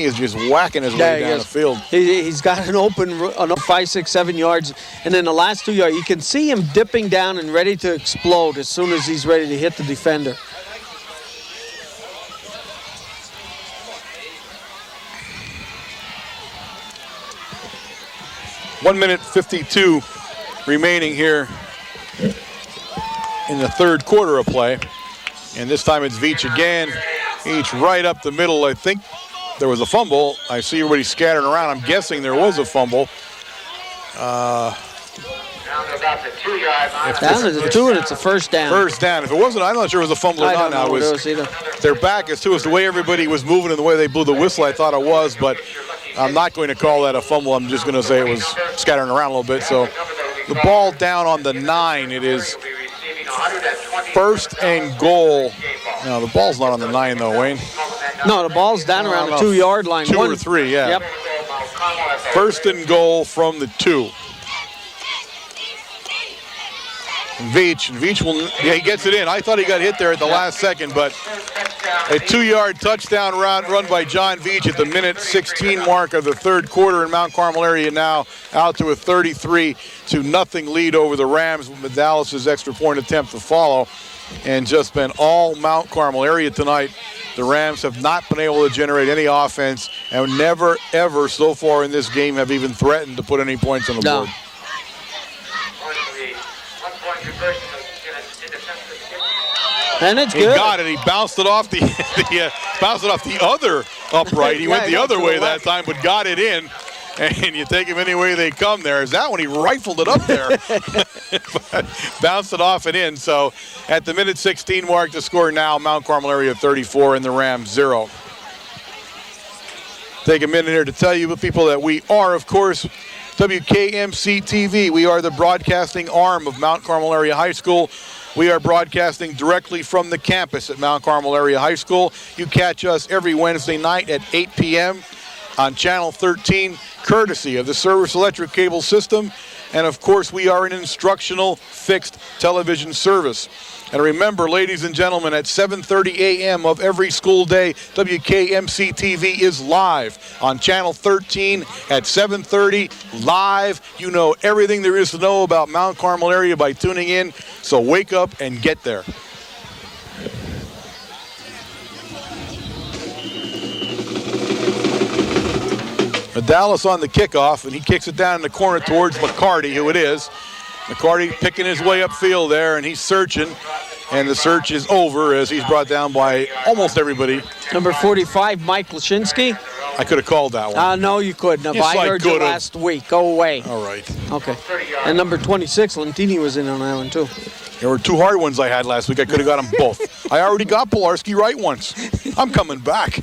is just whacking his way down the field. He's got an open 5, 6, 7 yards, and then the last 2 yards, you can see him dipping down and ready to explode as soon as he's ready to hit the defender. One minute 52 remaining here in the third quarter of play. And this time it's Veach again. Veach right up the middle. I think there was a fumble. I see everybody scattering around. I'm guessing there was a fumble. Down to about the 2-yard line. Down to the 2, and it's a 1st down. 1st down. If it wasn't, I'm not sure it was a fumble or not. I don't know what it was either. Their back is to us. The way everybody was moving and the way they blew the whistle, I thought it was, but I'm not going to call that a fumble. I'm just going to say it was scattering around a little bit. So the ball down on the 9. It is 1st and goal. No, the ball's not on the 9 though, Wayne. No, the ball's down around the 2-yard line. 2 or 3, yeah. Yep. 1st and goal from the 2. Veach will, yeah, he gets it in. I thought he got hit there at the last second, but a 2-yard touchdown run by John Veach at the minute 16 mark of the third quarter, in Mount Carmel area now out to a 33-0 lead over the Rams, with Dallas's extra point attempt to follow. And just been all Mount Carmel area tonight. The Rams have not been able to generate any offense, and never, ever so far in this game have even threatened to put any points on the board. And it's he good. He got it. He bounced it off the, bounced it off the other upright. He went the other way that time, but got it in. And you take them any way they come there. Is that when he rifled it up there? Bounced it off and in. So at the minute 16 mark, the score now, Mount Carmel area 34 and the Rams 0. Take a minute here to tell you, people, that we are, of course, WKMC TV. We are the broadcasting arm of Mount Carmel Area High School. We are broadcasting directly from the campus at Mount Carmel Area High School. You catch us every Wednesday night at 8 p.m. on Channel 13, courtesy of the Service Electric Cable System. And of course, we are an instructional fixed television service. And remember, ladies and gentlemen, at 7:30 a.m. of every school day, WKMC TV is live on Channel 13 at 7:30, live. You know everything there is to know about Mount Carmel area by tuning in, so wake up and get there. Dallas on the kickoff, and he kicks it down in the corner towards McCarty, who it is. McCarty picking his way upfield there, and he's searching, and the search is over as he's brought down by almost everybody. Number 45, Mike Lashinsky. I could have called that one. No, you couldn't have. Yes, I heard you could've. last week. Go away. All right. Okay. And number 26, Lentini was in on that one, too. There were two hard ones I had last week. I could have got them both. I already got Pilarski right once. I'm coming back.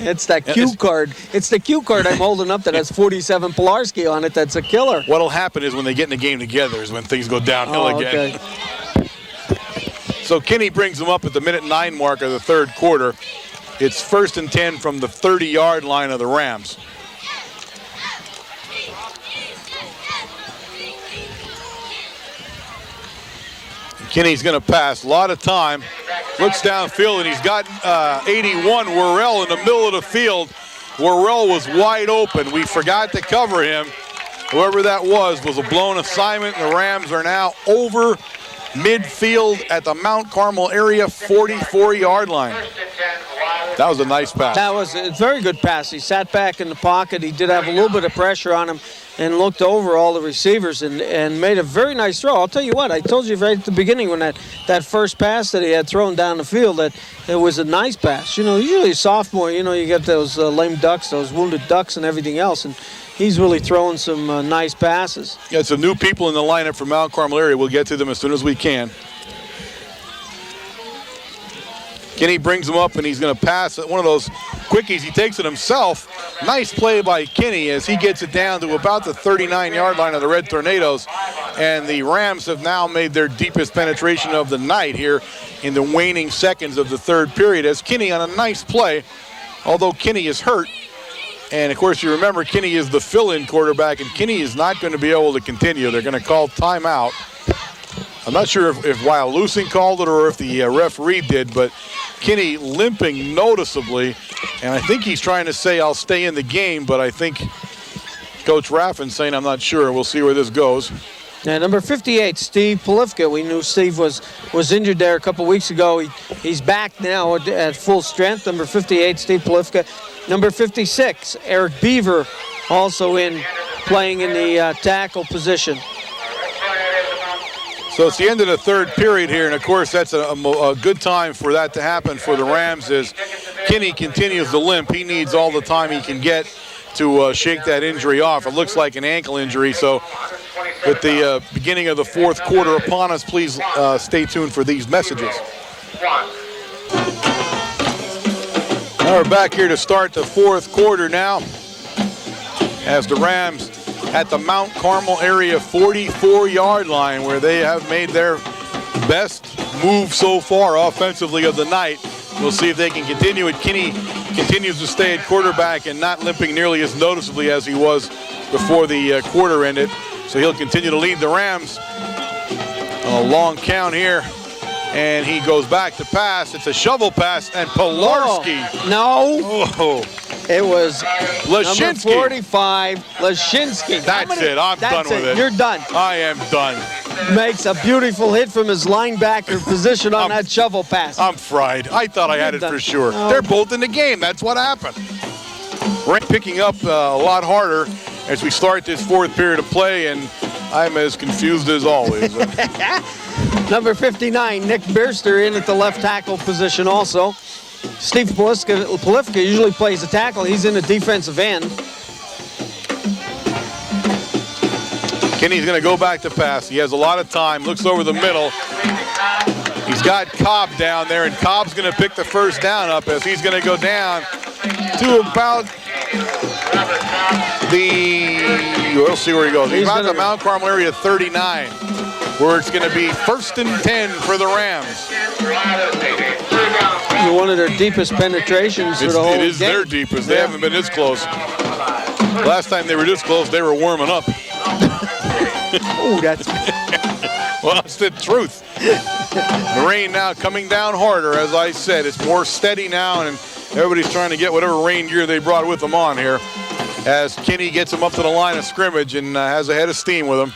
It's that cue card. It's the cue card I'm holding up that has 47 Pilarski on it. That's a killer. What'll happen is when they get in the game together is when things go downhill again. Okay. So Kinney brings them up at the minute 9 mark of the third quarter. It's 1st and 10 from the 30-yard line of the Rams. Kinney's going to pass. A lot of time. Looks downfield, and he's got 81, Worrell, in the middle of the field. Worrell was wide open. We forgot to cover him. Whoever that was a blown assignment. The Rams are now over midfield at the Mount Carmel area 44-yard line. That was a nice pass. That was a very good pass. He sat back in the pocket. He did have a little bit of pressure on him and looked over all the receivers and made a very nice throw. I'll tell you what, I told you right at the beginning when that first pass that he had thrown down the field that it was a nice pass. You know, usually a sophomore, you know, you get those lame ducks, those wounded ducks and everything else, and he's really throwing some nice passes. Yeah, some new people in the lineup from Mount Carmel area. We'll get to them as soon as we can. Kenny brings him up, and he's going to pass one of those quickies. He takes it himself. Nice play by Kenny as he gets it down to about the 39-yard line of the Red Tornadoes. And the Rams have now made their deepest penetration of the night here in the waning seconds of the third period as Kenny on a nice play, although Kenny is hurt. And, of course, you remember Kenny is the fill-in quarterback, and Kenny is not going to be able to continue. They're going to call timeout. I'm not sure if Wyalusing called it or if the referee did, but Kenny limping noticeably, and I think he's trying to say, I'll stay in the game, but I think Coach Raffin's saying, I'm not sure. We'll see where this goes. Now, number 58, Steve Polifka. We knew Steve was injured there a couple weeks ago. He's back now at full strength. Number 58, Steve Polifka. Number 56, Eric Beaver, also playing in the tackle position. So it's the end of the third period here, and of course that's a good time for that to happen for the Rams as Kenny continues to limp. He needs all the time he can get to shake that injury off. It looks like an ankle injury, so with the beginning of the fourth quarter upon us, please stay tuned for these messages. Now we're back here to start the fourth quarter now as the Rams at the Mount Carmel area 44-yard line where they have made their best move so far offensively of the night. We'll see if they can continue it. Kinney continues to stay at quarterback and not limping nearly as noticeably as he was before the quarter ended. So he'll continue to lead the Rams. A long count here. And he goes back to pass. It's a shovel pass, and Pilarski. No. Oh. It was Lashinsky. number 45, Lashinsky. That's it. I'm done with it. You're done. I am done. Makes a beautiful hit from his linebacker position on that shovel pass. I'm fried. I thought I had it for sure. No. They're both in the game. That's what happened. We're picking up a lot harder as we start this fourth period of play, and I'm as confused as always. Number 59, Nick Bierster in at the left tackle position also. Steve Polifka usually plays the tackle. He's in the defensive end. Kenny's going to go back to pass. He has a lot of time. Looks over the middle. He's got Cobb down there, and Cobb's going to pick the first down up as he's going to go down to about we'll see where he goes. He's about the Mount Carmel area 39, where it's going to be 1st and 10 for the Rams. One of their deepest penetrations for the whole game. It is their deepest. They haven't been this close. Last time they were this close, they were warming up. Oh, that's... Well, it's the truth. The rain now coming down harder, as I said. It's more steady now, and everybody's trying to get whatever rain gear they brought with them on here. As Kenny gets him up to the line of scrimmage and has a head of steam with him.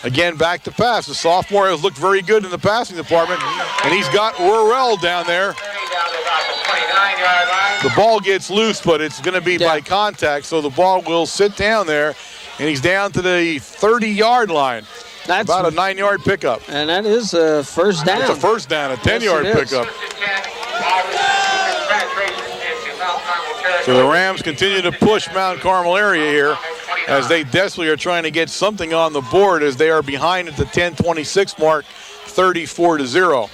Again, back to pass. The sophomore has looked very good in the passing department, and he's got Worrell down there. The ball gets loose, but it's going to be by contact, so the ball will sit down there, and he's down to the 30-yard line. That's about a 9-yard pickup. And that is a first down. It's a first down, a 10-yard pickup. So the Rams continue to push Mount Carmel area here as they desperately are trying to get something on the board as they are behind at the 10:26 mark, 34-0.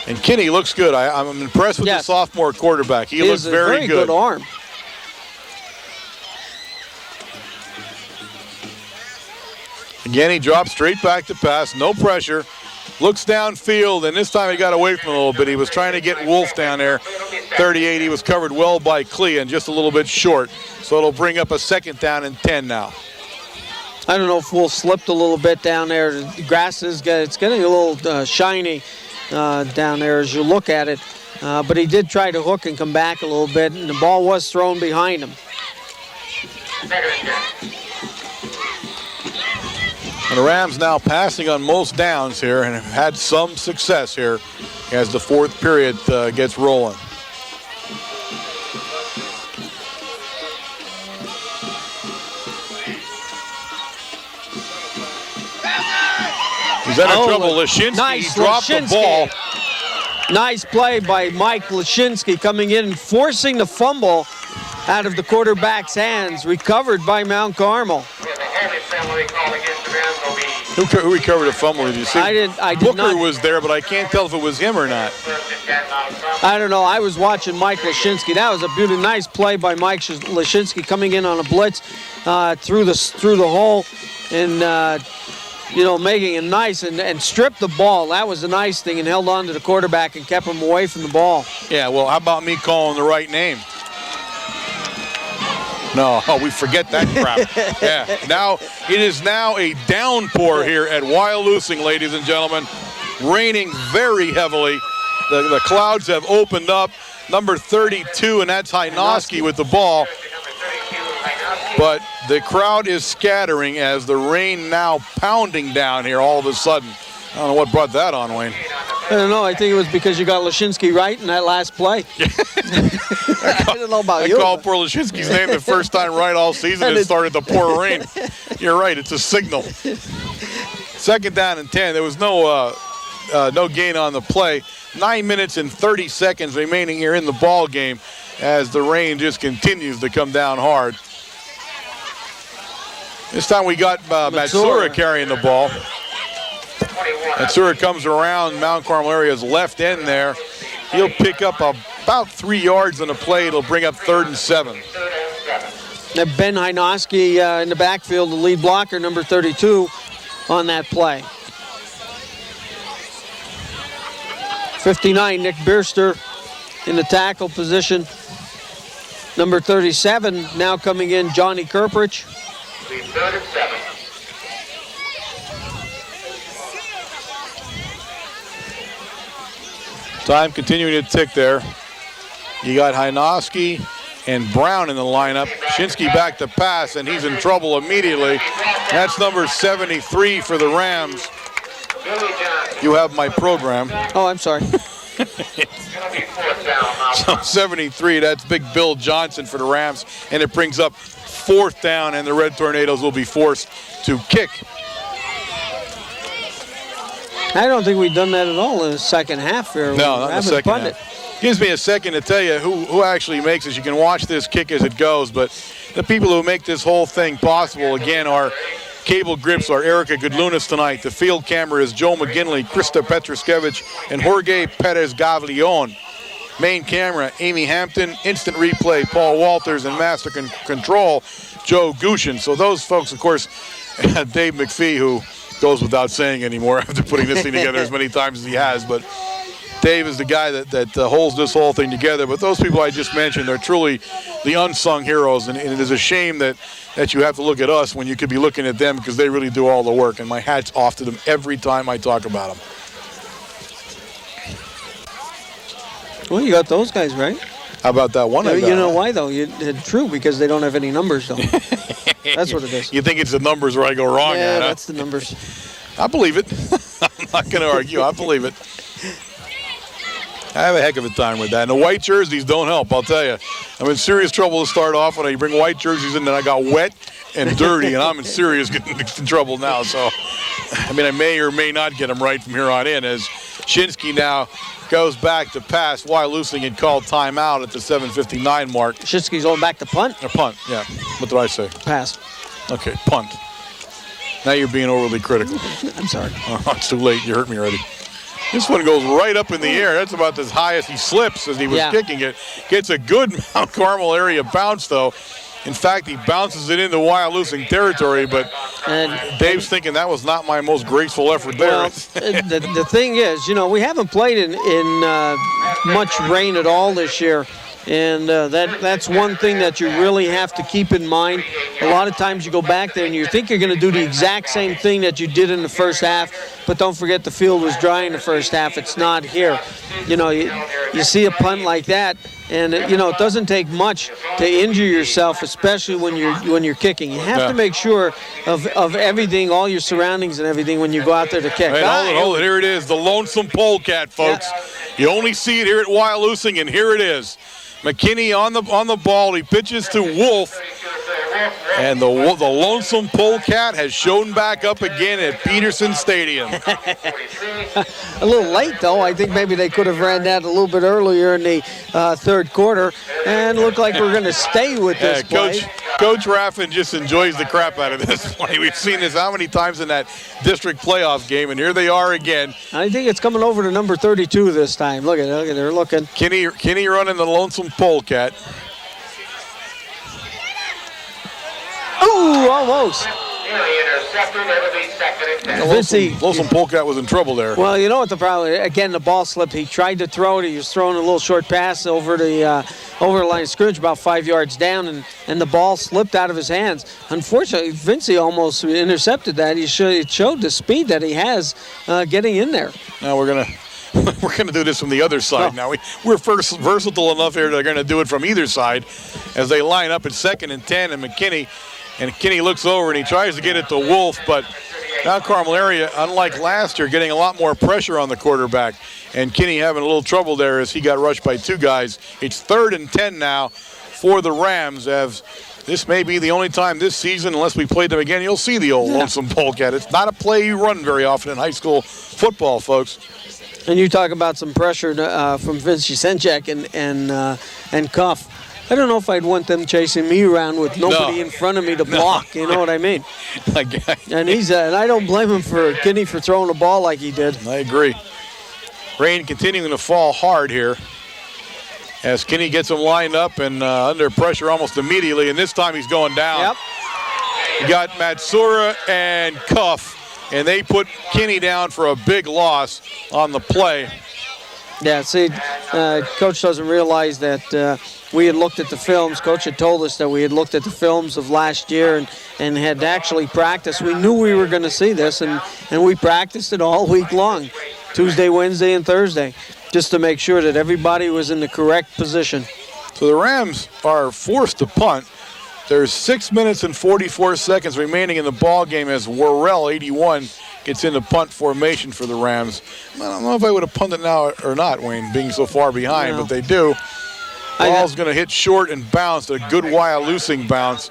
And Kenny looks good. I'm impressed with the sophomore quarterback. He looks very good. Good arm. Again, he drops straight back to pass, no pressure. Looks downfield, and this time he got away from him a little bit. He was trying to get Wolf down there. 38, he was covered well by Clea and just a little bit short. So it'll bring up a 2nd down and 10 now. I don't know if Wolf slipped a little bit down there. The grass is it's getting a little shiny down there as you look at it. But he did try to hook and come back a little bit, and the ball was thrown behind him. And the Rams now passing on most downs here and have had some success here as the fourth period gets rolling. He's out of trouble. Lashinsky dropped the ball. Nice play by Mike Lashinsky coming in and forcing the fumble out of the quarterback's hands. Recovered by Mount Carmel. Who recovered a fumble? Did you see? I did Booker not. was there, but I can't tell if it was him or not. I don't know. I was watching Mike Lashinsky. That was a beautiful, nice play by Mike Lashinsky coming in on a blitz through the hole and making it nice and stripped the ball. That was the nice thing, and held on to the quarterback and kept him away from the ball. Yeah. Well, how about me calling the right name? No, we forget that crap. Yeah. Now, it is now a downpour here at Wyalusing, ladies and gentlemen. Raining very heavily. The clouds have opened up. Number 32, and that's Hynoski with the ball. But the crowd is scattering as the rain now pounding down here all of a sudden. I don't know what brought that on, Wayne. I don't know. I think it was because you got Lashinsky right in that last play. I don't know about you. I called poor Lashinsky's name the first time right all season. It started to pour rain. You're right. It's a signal. 2nd down and 10. There was no gain on the play. 9 minutes and 30 seconds remaining here in the ball game as the rain just continues to come down hard. This time we got Matsura carrying the ball. Matsura comes around Mount Carmel area's left end there. He'll pick up about 3 yards on the play. It'll bring up 3rd and 7. Ben Hynoski in the backfield, the lead blocker, number 32, on that play. 59, Nick Bierster in the tackle position. Number 37, now coming in, Johnny Kerprich. 3rd and 7. Time continuing to tick there. You got Hynoski and Brown in the lineup. Shinsky back to pass, and he's in trouble immediately. That's number 73 for the Rams. You have my program. Oh, I'm sorry. So 73, that's big Bill Johnson for the Rams, and it brings up 4th down, and the Red Tornadoes will be forced to kick. I don't think we've done that at all in the second half here. No, not in the second half. Gives me a second to tell you who actually makes this. You can watch this kick as it goes, but the people who make this whole thing possible, again, are cable grips are Erica Goodlunas tonight. The field camera is Joe McGinley, Krista Petroskevich, and Jorge Perez Gavleon. Main camera, Amy Hampton. Instant replay, Paul Walters. And master control, Joe Gushin. So those folks, of course, Dave McPhee, who goes without saying anymore after putting this thing together as many times as he has. But Dave is the guy that holds this whole thing together. But those people I just mentioned are truly the unsung heroes. And it is a shame that you have to look at us when you could be looking at them, because they really do all the work. And my hat's off to them every time I talk about them. Well, you got those guys right. How about that one? You know why, though? It's true, because they don't have any numbers, though. That's what it is. You think it's the numbers where I go wrong? Yeah, that's the numbers. I believe it. I'm not going to argue. I believe it. I have a heck of a time with that. And the white jerseys don't help, I'll tell you. I'm in serious trouble to start off when I bring white jerseys in, then I got wet and dirty, and I'm in serious trouble now. So, I mean, I may or may not get them right from here on in, as Shinsky now goes back to pass. Wyalusing had called timeout at the 7:59 mark. Shinsky's going back to punt? A punt, yeah. What did I say? Pass. Okay, punt. Now you're being overly critical. I'm sorry. Oh, it's too late. You hurt me already. This one goes right up in the air. That's about as high as he slips as he was kicking it. Gets a good Mount Carmel area bounce, though. In fact, he bounces it into Wyalusing territory, but Dave's thinking that was not my most graceful effort there. Well, the thing is, we haven't played in much rain at all this year. And that's one thing that you really have to keep in mind. A lot of times you go back there and you think you're going to do the exact same thing that you did in the first half, but don't forget the field was dry in the first half. It's not here. You see a punt like that, and it doesn't take much to injure yourself, especially when you're kicking. You have to make sure of everything, all your surroundings and everything when you go out there to kick. Right, hold it. Here it is, the lonesome polecat, folks. Yeah. You only see it here at Wyalusing, and here it is. McKinney on the ball. He pitches to Wolf. And the lonesome polecat has shown back up again at Peterson Stadium. A little late, though. I think maybe they could have ran that a little bit earlier in the third quarter. And looked like we're going to stay with this play. Coach Raffin just enjoys the crap out of this play. We've seen this how many times in that district playoff game, and here they are again. I think it's coming over to number 32 this time. Look at it. They're looking. Kinney running the lonesome polecat. Ooh, almost. Lonesome polecat was in trouble there. Well, you know what the problem is? Again, the ball slipped. He tried to throw it. He was throwing a little short pass over the line of scrimmage about 5 yards down, and the ball slipped out of his hands. Unfortunately, Vincey almost intercepted that. It showed the speed that he has getting in there. Now we're gonna do this from the other side. Now we're versatile enough here. They're gonna do it from either side as they line up at 2nd and 10, and McKinney looks over and he tries to get it to Wolf, but Mount Carmel area, unlike last year, getting a lot more pressure on the quarterback. And Kinney having a little trouble there as he got rushed by 2 guys. It's 3rd and 10 now for the Rams, as this may be the only time this season, unless we played them again, you'll see the old lonesome polecat. It's not a play you run very often in high school football, folks. And you talk about some pressure from Vince Senchak and Cuff. I don't know if I'd want them chasing me around with nobody in front of me to block. You know what I mean? And I don't blame him for Kinney for throwing the ball like he did. I agree. Rain continuing to fall hard here as Kinney gets him lined up and under pressure almost immediately. And this time he's going down. Yep. You got Matsura and Cuff, and they put Kinney down for a big loss on the play. Yeah, see, Coach doesn't realize that we had looked at the films. Coach had told us that we had looked at the films of last year and had actually practiced. We knew we were going to see this, and we practiced it all week long, Tuesday, Wednesday, and Thursday. just to make sure that everybody was in the correct position. So the Rams are forced to punt. There's 6 minutes and 44 seconds remaining in the ball game as Worrell, 81, gets into punt formation for the Rams. I don't know if I would have punted now or not, Wayne, being so far behind, but they do. Ball's going to hit short and bounce, a good Wyalusing bounce.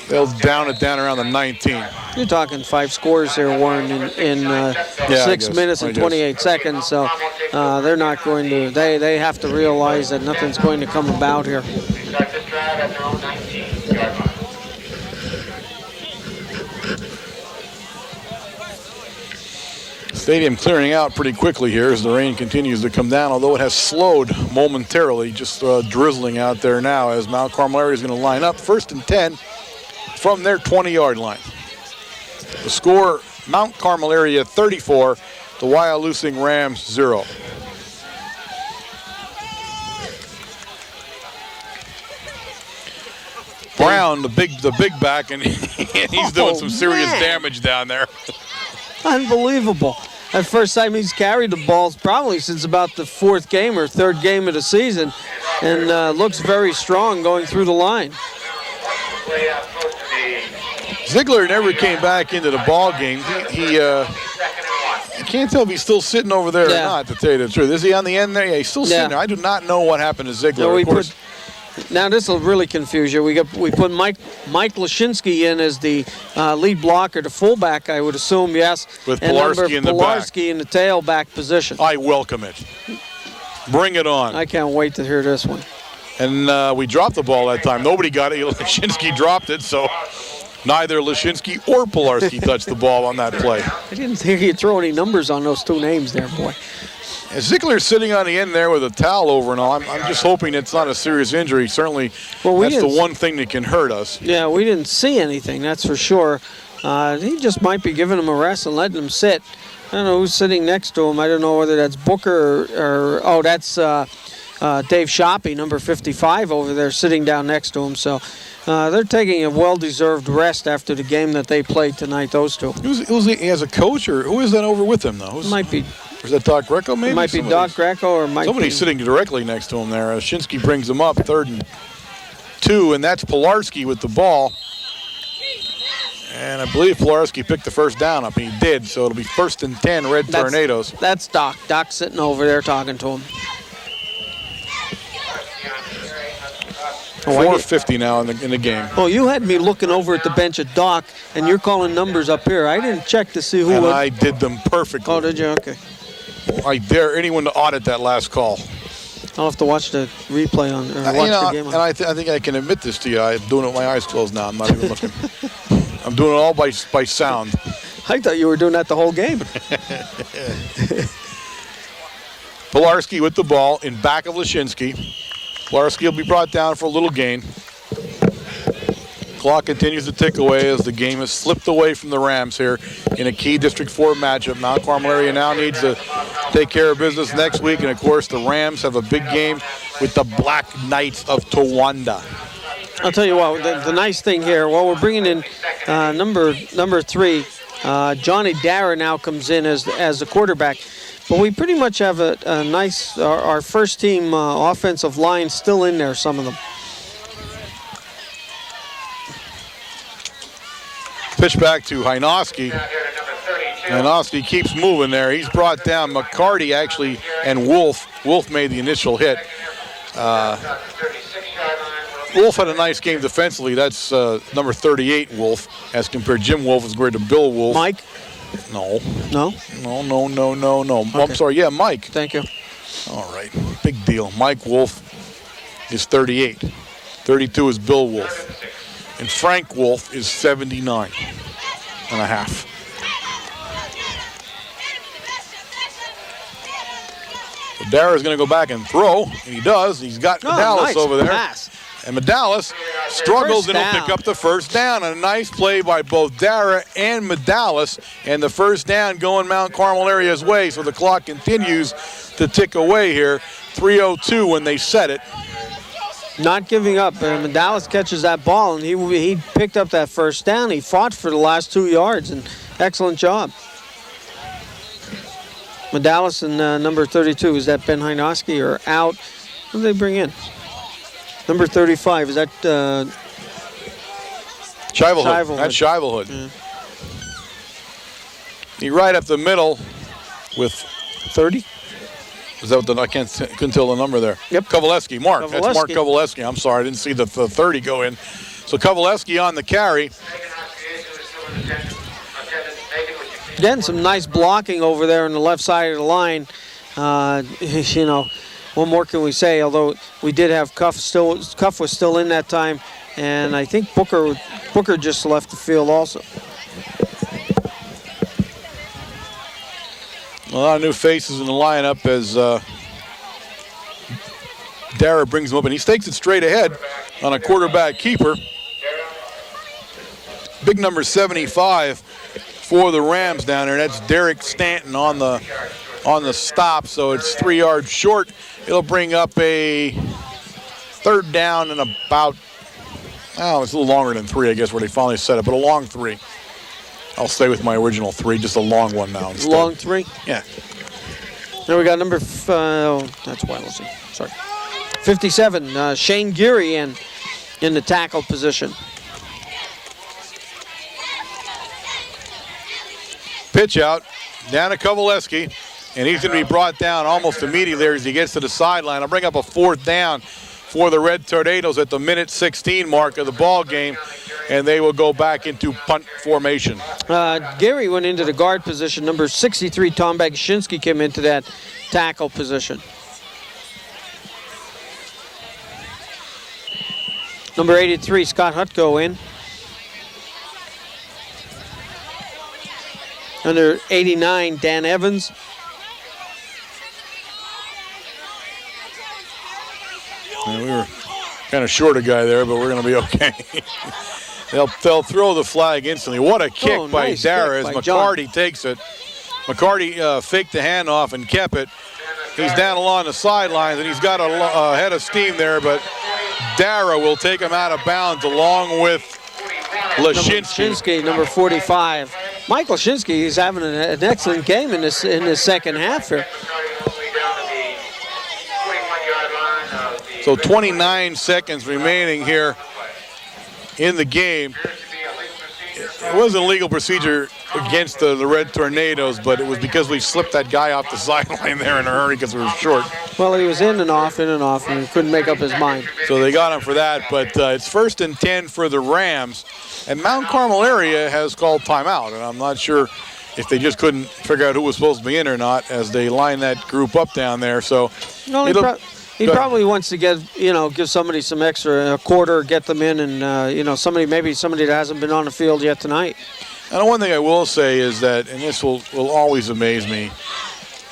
They'll down it down around the 19. You're talking 5 scores there, Warren, in 6 minutes and 28 seconds. So they're not going to. They have to realize that nothing's going to come about here. Stadium clearing out pretty quickly here as the rain continues to come down, although it has slowed momentarily, just drizzling out there now as Mount Carmel area is going to line up 1st and 10 from their 20-yard line. The score, Mount Carmel area 34, the Wyalusing Rams 0. Brown, the big back, and he's doing some serious damage down there. Unbelievable. That first time he's carried the balls probably since about the 4th game or 3rd game of the season, and looks very strong going through the line. Ziegler never came back into the ball game. I can't tell if he's still sitting over there or not, to tell you the truth. Is he on the end there? Yeah, he's still sitting there. I do not know what happened to Ziegler. No, now this will really confuse you. We put Mike Lashinsky in as the lead blocker, the fullback, I would assume, yes. With Pilarski in the back. Pilarski in the tailback position. I welcome it. Bring it on. I can't wait to hear this one. And we dropped the ball that time. Nobody got it. Lashinsky dropped it, so neither Lashinsky or Pilarski touched the ball on that play. I didn't hear you throw any numbers on those 2 names there, boy. Ziegler's sitting on the end there with a towel over and all. I'm just hoping it's not a serious injury. Certainly, that's the one thing that can hurt us. Yeah, we didn't see anything, that's for sure. He just might be giving him a rest and letting him sit. I don't know who's sitting next to him. I don't know whether that's Booker or that's Dave Shoppy, number 55, over there sitting down next to him. So they're taking a well-deserved rest after the game that they played tonight, those two. Who's he as a coach, or who is that over with him, though? Might be. Is that Doc Greco, maybe? It might be Doc Greco, or might somebody sitting directly next to him there. Shinsky brings him up, 3rd and 2, and that's Pilarski with the ball. And I believe Pilarski picked the first down up. He did, so it'll be 1st and 10, Red Tornadoes. That's Doc. Doc's sitting over there talking to him. 4:50 now in the game. Oh, you had me looking over at the bench at Doc, and you're calling numbers up here. I didn't check to see who. And I did them perfectly. Oh, did you? Okay. I dare anyone to audit that last call. I'll have to watch the replay on, or watch the game. And I think I can admit this to you. I'm doing it with my eyes closed now. I'm not even looking. I'm doing it all by sound. I thought you were doing that the whole game. Pilarski with the ball in back of Lashinsky. Pilarski will be brought down for a little gain. Clock continues to tick away as the game has slipped away from the Rams here in a key District 4 matchup. Mount Carmel area now needs to take care of business next week. And, of course, the Rams have a big game with the Black Knights of Towanda. I'll tell you what, the nice thing here, while we're bringing in number 3, Johnny Dara now comes in as the quarterback. But we pretty much have a nice, our first team offensive line still in there, some of them. Pitch back to Hynoski. Hynoski keeps moving there. He's brought down McCarty, actually, and Wolf. Wolf made the initial hit. Wolf had a nice game defensively. That's number 38, Wolf, as compared to Jim Wolf as compared to Bill Wolf. Mike? No. No? No. Okay. I'm sorry. Yeah, Mike. Thank you. All right. Big deal. Mike Wolf is 38. 32 is Bill Wolf. And Frank Wolf is 79 and a half. So Dara's going to go back and throw, and he does. He's got Medalis over there. Pass. And Medalis struggles and will pick up the first down. And a nice play by both Dara and Medalis. And the first down going Mount Carmel area's way. So the clock continues to tick away here. 3:02 when they set it. Not giving up. Medalis catches that ball, and he picked up that first down. He fought for the last 2 yards, and excellent job. Medalis and number 32, is that Ben Hynoski or out? Who do they bring in? Number 35, is that Shivelhood. That's Shivelhood. Yeah. He right up the middle with 30? Is that what I couldn't tell the number there. Yep. Kovaleski, Mark. That's Mark Kovaleski. I'm sorry, I didn't see the 30 go in. So Kovaleski on the carry. Again, some nice blocking over there on the left side of the line. You know, what more can we say? Although we did have Cuff was still in that time, and I think Booker just left the field also. A lot of new faces in the lineup as Dara brings him up, and he stakes it straight ahead on a quarterback keeper. Big number 75 for the Rams down there. That's Derek Stanton on the stop, so it's 3 yards short. It'll bring up a 3rd down and about, it's a little longer than 3, I guess, where they finally set it, but a long 3. I'll stay with my original 3, just a long one now instead. Long 3? Yeah. Then we got number, that's Wyalusing, sorry. 57, Shane Geary in the tackle position. Pitch out, down to Kovaleski, and he's going to be brought down almost immediately as he gets to the sideline. I'll bring up a 4th down for the Red Tornadoes at the minute 16 mark of the ball game, and they will go back into punt formation. Gary went into the guard position. Number 63, Tom Bagashinsky, came into that tackle position. Number 83, Scott Hutko in. Under 89, Dan Evans. And we were kind of short a guy there, but we're going to be okay. They'll throw the flag instantly. What a kick by nice Dara as kick by McCarty takes it. McCarty faked the handoff and kept it. He's down along the sidelines, and he's got a head of steam there, but Dara will take him out of bounds along with Lashinsky, number 45. Mike Lashinsky is having an excellent game in this second half here. So 29 seconds remaining here in the game. It wasn't a legal procedure against the Red Tornadoes, but it was because we slipped that guy off the sideline there in a hurry because we were short. Well, he was in and off, and he couldn't make up his mind. So they got him for that, but it's 1st and 10 for the Rams. And Mount Carmel area has called timeout, and I'm not sure if they just couldn't figure out who was supposed to be in or not as they line that group up down there. So no, he probably wants to give somebody some extra, a quarter, get them in, and somebody that hasn't been on the field yet tonight. And one thing I will say is that, and this will always amaze me,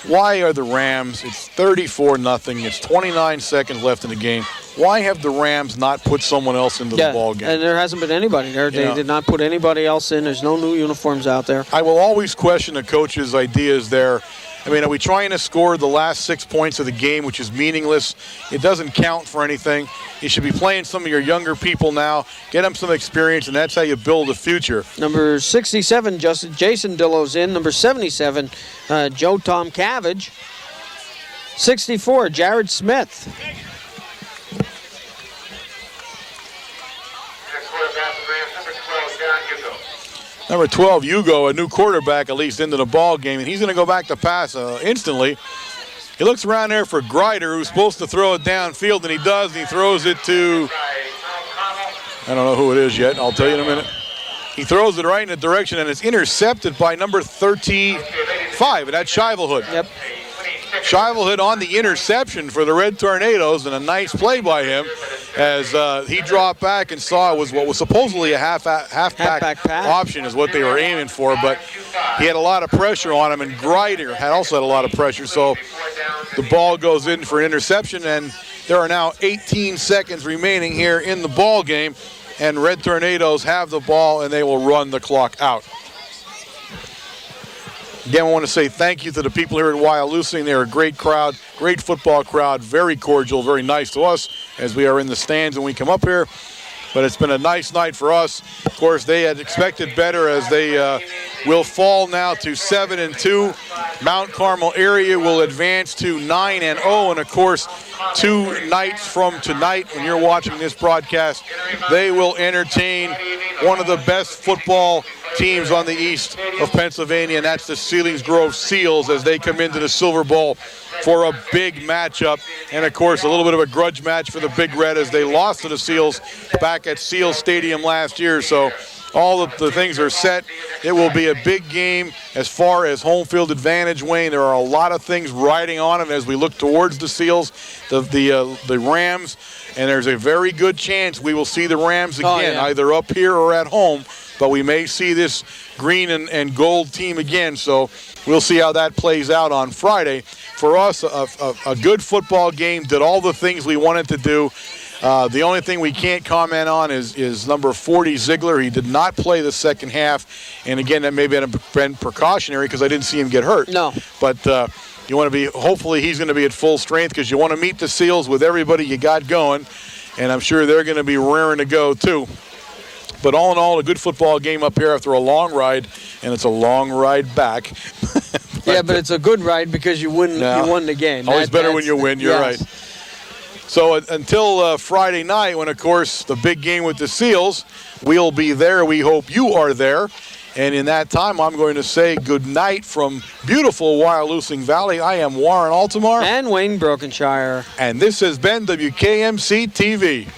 why are the Rams, it's 34-0, it's 29 seconds left in the game, why have the Rams not put someone else into the ball game? And there hasn't been anybody there. They did not put anybody else in. There's no new uniforms out there. I will always question the coach's ideas there. I mean, are we trying to score the last 6 points of the game, which is meaningless? It doesn't count for anything. You should be playing some of your younger people now, get them some experience, and that's how you build a future. Number 67, Jason Dillo's in. Number 77, Joe Tom Cabbage. 64, Jared Smith. Number 12, Hugo, a new quarterback, at least into the ball game, and he's going to go back to pass instantly. He looks around there for Grider, who's supposed to throw it downfield, and he does, and he throws it to, I don't know who it is yet. I'll tell you in a minute. He throws it right in the direction, and it's intercepted by number 35, and that's Shivelhood. Yep. Shivelhood on the interception for the Red Tornadoes, and a nice play by him as he dropped back and saw it was what was supposedly a halfback option is what they were aiming for, but he had a lot of pressure on him, and Grider also had a lot of pressure, so the ball goes in for an interception, and there are now 18 seconds remaining here in the ball game, and Red Tornadoes have the ball, and they will run the clock out. Again, I want to say thank you to the people here at Wyalusing. They're a great crowd, great football crowd, very cordial, very nice to us as we are in the stands when we come up here. But it's been a nice night for us. Of course, they had expected better as they will fall now to 7-2. Mount Carmel area will advance to 9-0, and of course, 2 nights from tonight, when you're watching this broadcast, they will entertain one of the best football teams on the east of Pennsylvania, and that's the Selinsgrove Seals as they come into the Silver Bowl for a big matchup. And of course, a little bit of a grudge match for the Big Red as they lost to the Seals back at Seals Stadium last year. So all of the things are set. It will be a big game as far as home field advantage, Wayne. There are a lot of things riding on it as we look towards the Seals, the Rams, and there's a very good chance we will see the Rams again, either up here or at home. But we may see this green and gold team again, so we'll see how that plays out on Friday. For us, a good football game, did all the things we wanted to do. The only thing we can't comment on is number 40, Ziegler. He did not play the second half, and again, that may have been precautionary because I didn't see him get hurt. No. But you want to be, hopefully he's going to be at full strength because you want to meet the Seals with everybody you got going, and I'm sure they're going to be raring to go too. But all in all, a good football game up here after a long ride, and it's a long ride back. But it's a good ride because you won the game. Always better when you win, you're right. So until Friday night, when, of course, the big game with the Seals, we'll be there. We hope you are there. And in that time, I'm going to say good night from beautiful Wyalusing Valley. I am Warren Altamar. And Wayne Brokenshire. And this has been WKMC TV.